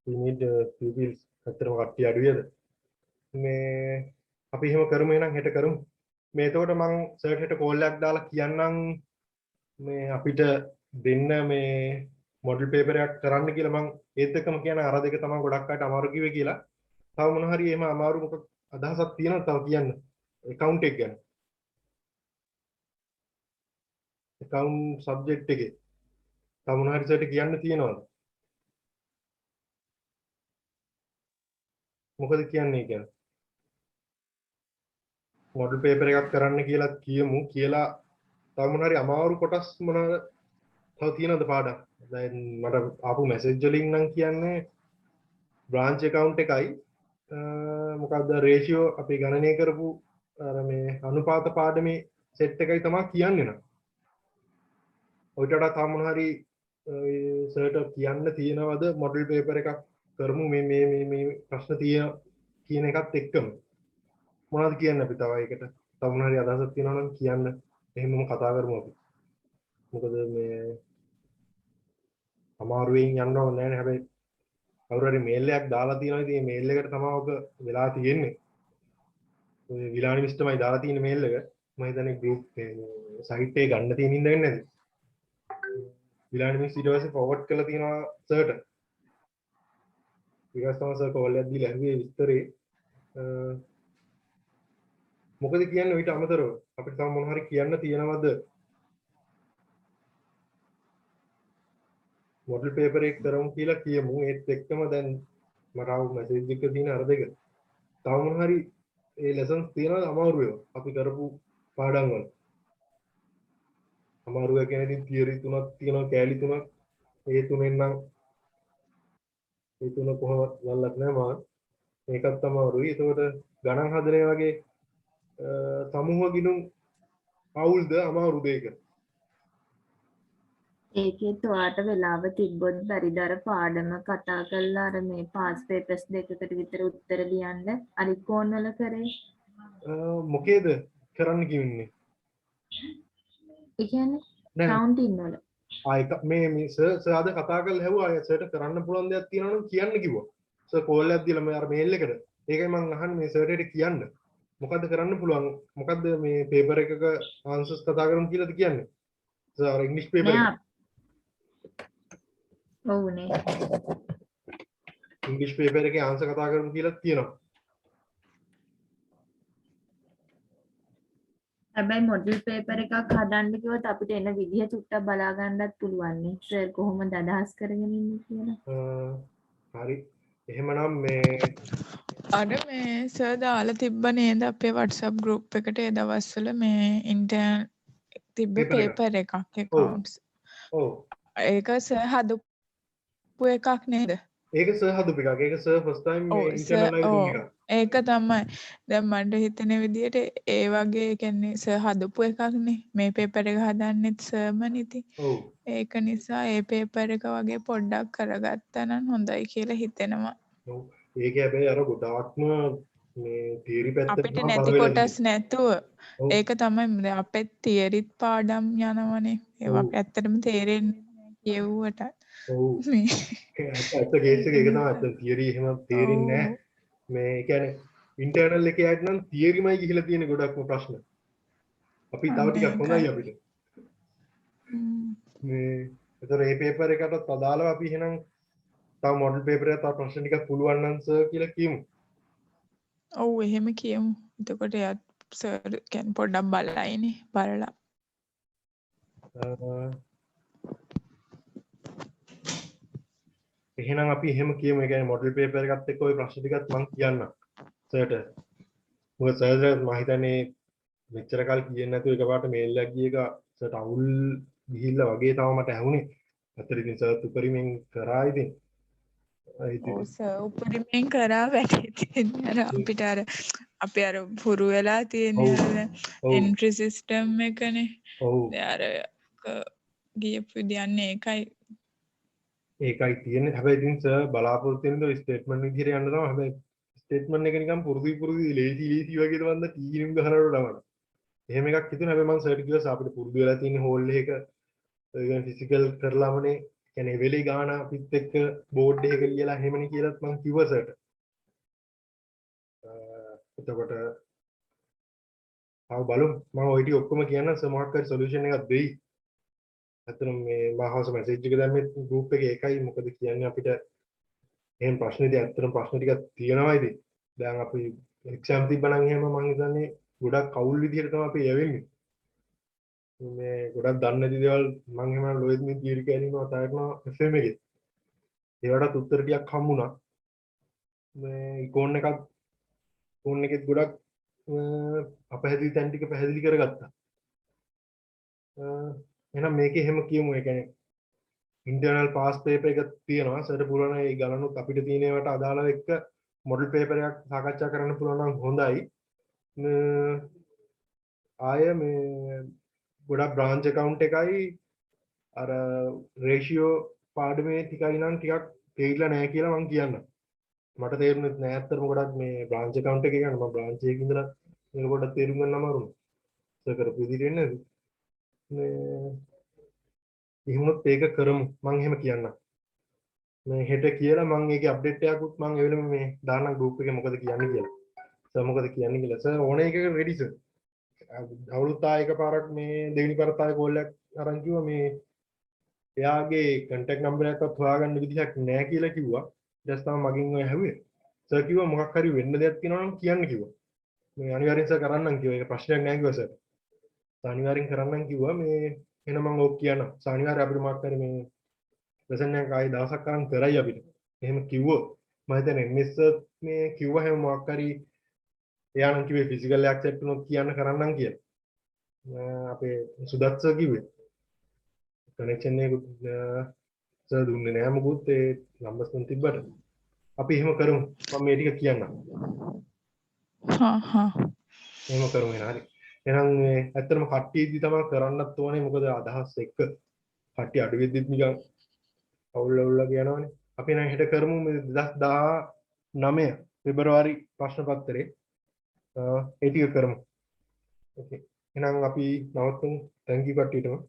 S1: we need pupils අතරම කට්ටිය අඩුයිද මේ අපි එහෙම කරමු එහෙනම් හෙට කරමු මේ එතකොට මම සර්ට් හෙට කෝල් එකක් දාලා කියන්නම් මේ අපිට දෙන්න මේ මොඩල් පේපර් එකක් කරන්න කියලා මම ඒත් එක්කම කියන අර දෙක තමයි ගොඩක් අයට අමාරු කිව්වේ කියලා තව මොන හරි එහෙම අමාරු මොකක් අදහසක් තියෙනවද තව කියන්න account එක ගැන account subject එකේ තව මොන හරි සර්ට් කියන්න තියෙනවද මොකද කියන්නේ කියන්නේ මොඩල් පේපර් එකක් කරන්න කියලා කියමු කියලා තව මොන හරි අමාරු කොටස් මොනවාද තව තියෙනවද පාඩම් දැන් මට ආපු මැසේජ් වලින් නම් කියන්නේ බ්‍රාන්ච් account එකයි මොකක්ද රේෂියෝ අපි ගණනය කරපු අර මේ අනුපාත පාඩමේ සෙට් එකයි තමයි කියන්නේ නම්. ඔයිට වඩා තා මොන හරි සර්ට කියන්න තියෙනවද මොඩල් පේපර් එකක් කරමු මේ ප්‍රශ්න තියෙන කියන එකත් එක්කම මොනවද කියන්න අපි තව ඒකට තව මොන හරි අදහසක් තියෙනවා නම් කියන්න එහෙමම කතා කරමු අපි. මොකද මේ අමාරුවෙන් යන්න ඕනේ නැහැ හැබැයි කවුරු හරි මේල් එකක් දාලා තියෙනවා ඉතින් මේ මේල් එකට තමයි ඔක වෙලා තියෙන්නේ. ඔය විලානි මිස්ටර්මයි දාලා තියෙන මේල් එක මම හිතන්නේ ගෲප් සයිට් එකේ ගන්න තියෙන ඉඳ වෙන්නේ නැති. විලානි මිස් ඊට පස්සේ ෆෝවර්ඩ් කරලා තියෙනවා සර්ට. විකාස් තමයි සර් කෝල් එකක් දීලා ඇහුවේ විස්තරේ. මොකද කියන්නේ ඊට අමතරව අපිට තව මොන හරි කියන්න තියෙනවද මොඩල් පේපර් එක කරමු කියලා කියමු ඒත් එක්කම දැන් මට ආව මැසේජ් එක තියෙන අර දෙක තව මොන හරි ඒ ලෙසන්ස් තියෙනවද අමාරු ඒවා අපි කරපු පාඩම් වල අමාරු ඒ කියන්නේ ඉතින් තියරි තුනක් තියෙනවා කෑලි තුනක් ඒ තුනෙන් නම් ඒ තුන කොහොමවත් වල්ලක් නෑ මම මේකත් අමාරුයි ඒකට ගණන් හදනේ වගේ සමූහ ගිණුම් අවුල්ද අමාරු දෙයක
S7: ඒකෙත් ඔයාට වෙලාව තිබ්බොත් බැරිද අර පාඩම කතා කරලා අර මේ පාස් පේපර්ස් දෙකකට විතර උත්තර ලියන්න අනිත් ෆෝන් වල කරේ
S1: මොකේද කරන්න කිව්න්නේ
S7: ඒ කියන්නේ කවුන්ටින් වල
S1: ආයක මේ සර් අද කතා කරලා හැවුවා අය සර්ට කරන්න පුළුවන් දෙයක් තියෙනවා නම් කියන්න කිව්වා සර් කෝල් එකක් දීලා මම අර මේල් එකට ඒකයි මම අහන්නේ මේ සර්ට කියන්න මොකද්ද කරන්න පුළුවන් මොකද්ද මේ පේපර් එකක ආන්සර්ස් කතා කරමු කියලාද කියන්නේ සර් ඉංග්‍රීසි පේපර් එක
S7: ඔව්නේ
S1: ඉංග්‍රීසි පේපර් එකේ ආන්සර් කතා කරමු කියලා තියෙනවා
S7: හැබැයි මොඩල් පේපර් එකක් හදන්න කිව්වොත් අපිට එන විදිහ චුට්ටක් බලා ගන්නත් පුළුවන් නේ සර් කොහොමද අදහස් කරගෙන ඉන්නේ කියලා
S1: හරි එහෙමනම් මේ
S3: අර මේ සර් දාලා තිබ්බ නේද අපේ WhatsApp group එකට ඒ දවස්වල මේ ඉන්ටර්න් තිබ්බ පේපර් එකක් accounts.
S1: ඔව්.
S3: ඒක සර් හදපු එකක් නේද?
S1: ඒක සර් හදපු එකක්. ඒක සර් first time මේ ඉන්ටර්නල් දුන්න එකක්.
S3: ඒක තමයි. දැන් මට හිතෙන විදිහට ඒ වගේ කියන්නේ සර් හදපු එකක්නේ. මේ පේපර් එක හදන්නෙත් සර්ම නිති.
S1: ඔව්.
S3: ඒක නිසා ඒ පේපර් එක වගේ පොඩ්ඩක් කරගත්තා නම් හොඳයි කියලා හිතෙනවා.
S1: ඔව්. ඒක හැබැයි අර ගොඩාක්ම මේ තියරි පැත්තට
S3: අපිට නැති කොටස් නැතුව ඒක තමයි අපේ තියරිත් පාඩම් යනවනේ ඒවා ඇත්තටම තේරෙන්නේ කියවුවට
S1: ඔව් මේ ඇත්ත කේස් එක තමයි ඇත්ත තියරි එහෙම තේරෙන්නේ නැහැ මේ කියන්නේ ඉන්ටර්නල් එකේ යද්දී නම් තියරිමයි ගිහිලා තියෙන ගොඩක්ම ප්‍රශ්න අපි තව ටිකක් හොඳයි අපිට මේ ඒතර මේ පේපර් එකටත් අදාළව අපි එහෙනම් තව මොඩල් පේපර් එකක් තව ප්‍රශ්න ටිකක් පුළුවන් නම් සර් කියලා කියමු.
S3: ඔව් එහෙම කියමු. එතකොට එයාත් සර් කියන්නේ පොඩ්ඩක් බලයිනේ බලලා.
S1: එහෙනම් අපි එහෙම කියමු. ඒ කියන්නේ මොඩල් පේපර් එකත් එක්ක ওই ප්‍රශ්න ටිකත් මම කියන්නම් සර්ට. මොකද සර් මම හිතන්නේ මෙච්චර කාල කියන්නේ නැතුව එකපාරට මේල් එකක් ගිය එක සර්ට අවුල් ගිහිල්ලා වගේ තමයි මට ඇහුනේ. අතට ඉතින් සර් උපරිමෙන් කරා ඉතින්.
S3: ඔව් සර් උපරිමෙන් කරා වැඩි තියෙන්නේ අර අපිට අර අපි අර පුරු වෙලා තියෙන්නේ එන්ට්‍රි සිස්ටම් එකනේ.
S1: ඔව්.
S3: අර ගියපු යන්නේ
S1: ඒකයි තියෙන්නේ. හැබැයි ඉතින් සර් බලාපොරොත්තු වෙන ස්ටේට්මන්ට් විදිහට යන්න තමයි. හැබැයි ස්ටේට්මන්ට් එක නිකන් පුරුදු ලේසි වගේ තමයි ටීනිම් ගහනකොට තමයි. එහෙම එකක් හිතුණා. හැබැයි මම සර්ට කිව්වා අපිට පුරුදු වෙලා තියෙන හෝල් එකක ඒ ෆිසිකල් කරලාමනේ කියන්නේ වෙලේ ගාන අපිත් එක්ක බෝඩ් එකක ලියලා එහෙමනේ කියලාත් මම කිව්වා සර්ට. එතකොට ආව බලමු මම ඔය ටික ඔක්කොම කියන්න සර් මොකක් හරි සොලියුෂන් එකක් දෙයි. අතන මේ මහවස මැසේජ් එක දැම්මේ ගෲප් එකේ ඒකයි මොකද කියන්නේ අපිට එහෙම ප්‍රශ්න ඉතින් ඇත්තටම ප්‍රශ්න ටිකක් තියෙනවා ඉතින්. දැන් අපි එක්සෑම් තිබ්බනම් එහෙම මම හිතන්නේ ගොඩක් කවුල් විදිහට තමයි අපි යවෙන්නේ. මේ ගොඩක් දන්නේ නැති දේවල් මම එහෙම ලොයිඩ් මේ තියරි කැලිනවා තාරනවා FM එකේ. ඒවට උත්තර ටිකක් හම්බුණා. මේ ඉකෝන් එකෙත් ගොඩක් අපහැදිලි තැන් ටික පැහැදිලි කරගත්තා. එහෙනම් මේකේ එහෙම කියමු. ඒ කියන්නේ ඉන්ටර්නල් පාස් පේපර් එකක් තියෙනවා. සර් පුරන ඒ ගණනුත් අපිට තියෙන ඒවාට අදාළව එක්ක මොඩල් පේපර් එකක් සාකච්ඡා කරන්න පුළුවන් නම් හොඳයි. ආය මේ ගොඩක් බ්‍රාන්ච් account එකයි අර රේෂියෝ පාඩමේ ටිකයි නම් ටිකක් තේරිලා නැහැ කියලා මම කියන්නම්. මට තේරුනේ නැහැ අත්‍තරම ගොඩක් මේ බ්‍රාන්ච් account එකේ ගන්න මම බ්‍රාන්ච් එකේ ඉඳලා මේක පොඩ්ඩක් තේරුම් ගන්න අමාරුයි. ඒක කරපු විදිහට එන්නේ නැති. මේ එහෙමත් ඒක කරමු මම එහෙම කියන්නම්. මේ හෙට කියලා මම ඒකේ අප්ඩේට් එකකුත් මම ඒ වෙලෙම මේ දාන්නම් group එකේ මොකද කියන්නේ කියලා. සර් මොකද කියන්නේ කියලා. සර් ඕන එකක රෙඩි සර්. අවුරුද්ද ආයක පාරක් මේ දෙවෙනි පාරත් ආය කෝල් එකක් අරන් කිව්වා මේ එයාගේ contact number එකක්වත් හොයාගන්න විදිහක් නැහැ කියලා කිව්වා. ඊට පස්සේ මගෙන් ඔය ඇහුවේ. සර් කිව්වා මොකක් හරි වෙන්න දෙයක් තියෙනවා නම් කියන්න කිව්වා. මේ අනිවාර්යෙන් සර් කරන්නම් කිව්වා. ඒක ප්‍රශ්නයක් නැහැ කිව්වා සර්. අනිවාර්යෙන් කරන්නම් කිව්වා මේ එහෙනම් මම ඕක කියන්නම්. අනිවාර්යෙන් අපිට මොකක් හරි මේ ලෙසන් එකක් ආයි දවසක් කරන් කරයි අපිට. එහෙම කිව්වොත් මම හිතන්නේ මිස් මේ කිව්වා හැම මොකක් හරි එයා නම් කිව්වේ ෆිසිකල් ඇක්සෙප්ට් වුණොත් කියන්න කරන්නම් කියලා. අපේ සුදත් සර් කිව්වේ. කනෙක්ෂන් එක සර් දුන්නේ නෑ මොකුත් ඒ නම්බර්ස් තුන් තිබ්බට. අපි එහෙම කරමු. මම මේ ටික කියන්නම්. එහෙම කරමු එහෙනම් හරි. එහෙනම් මේ ඇත්තටම කට්ටියදී තමයි කරන්නත් ඕනේ මොකද අදහස් එක්ක කට්ටිය අඩු වෙද්දිත් නිකන් අවුල් යනවනේ. අපි නම් හෙට කරමු මේ 2019 පෙබරවාරි ප්‍රශ්න පත්‍රේ ඒ ටික කරමු. ඕකේ. එහෙනම් අපි නවත්වමු. thank you කට්ටියටම.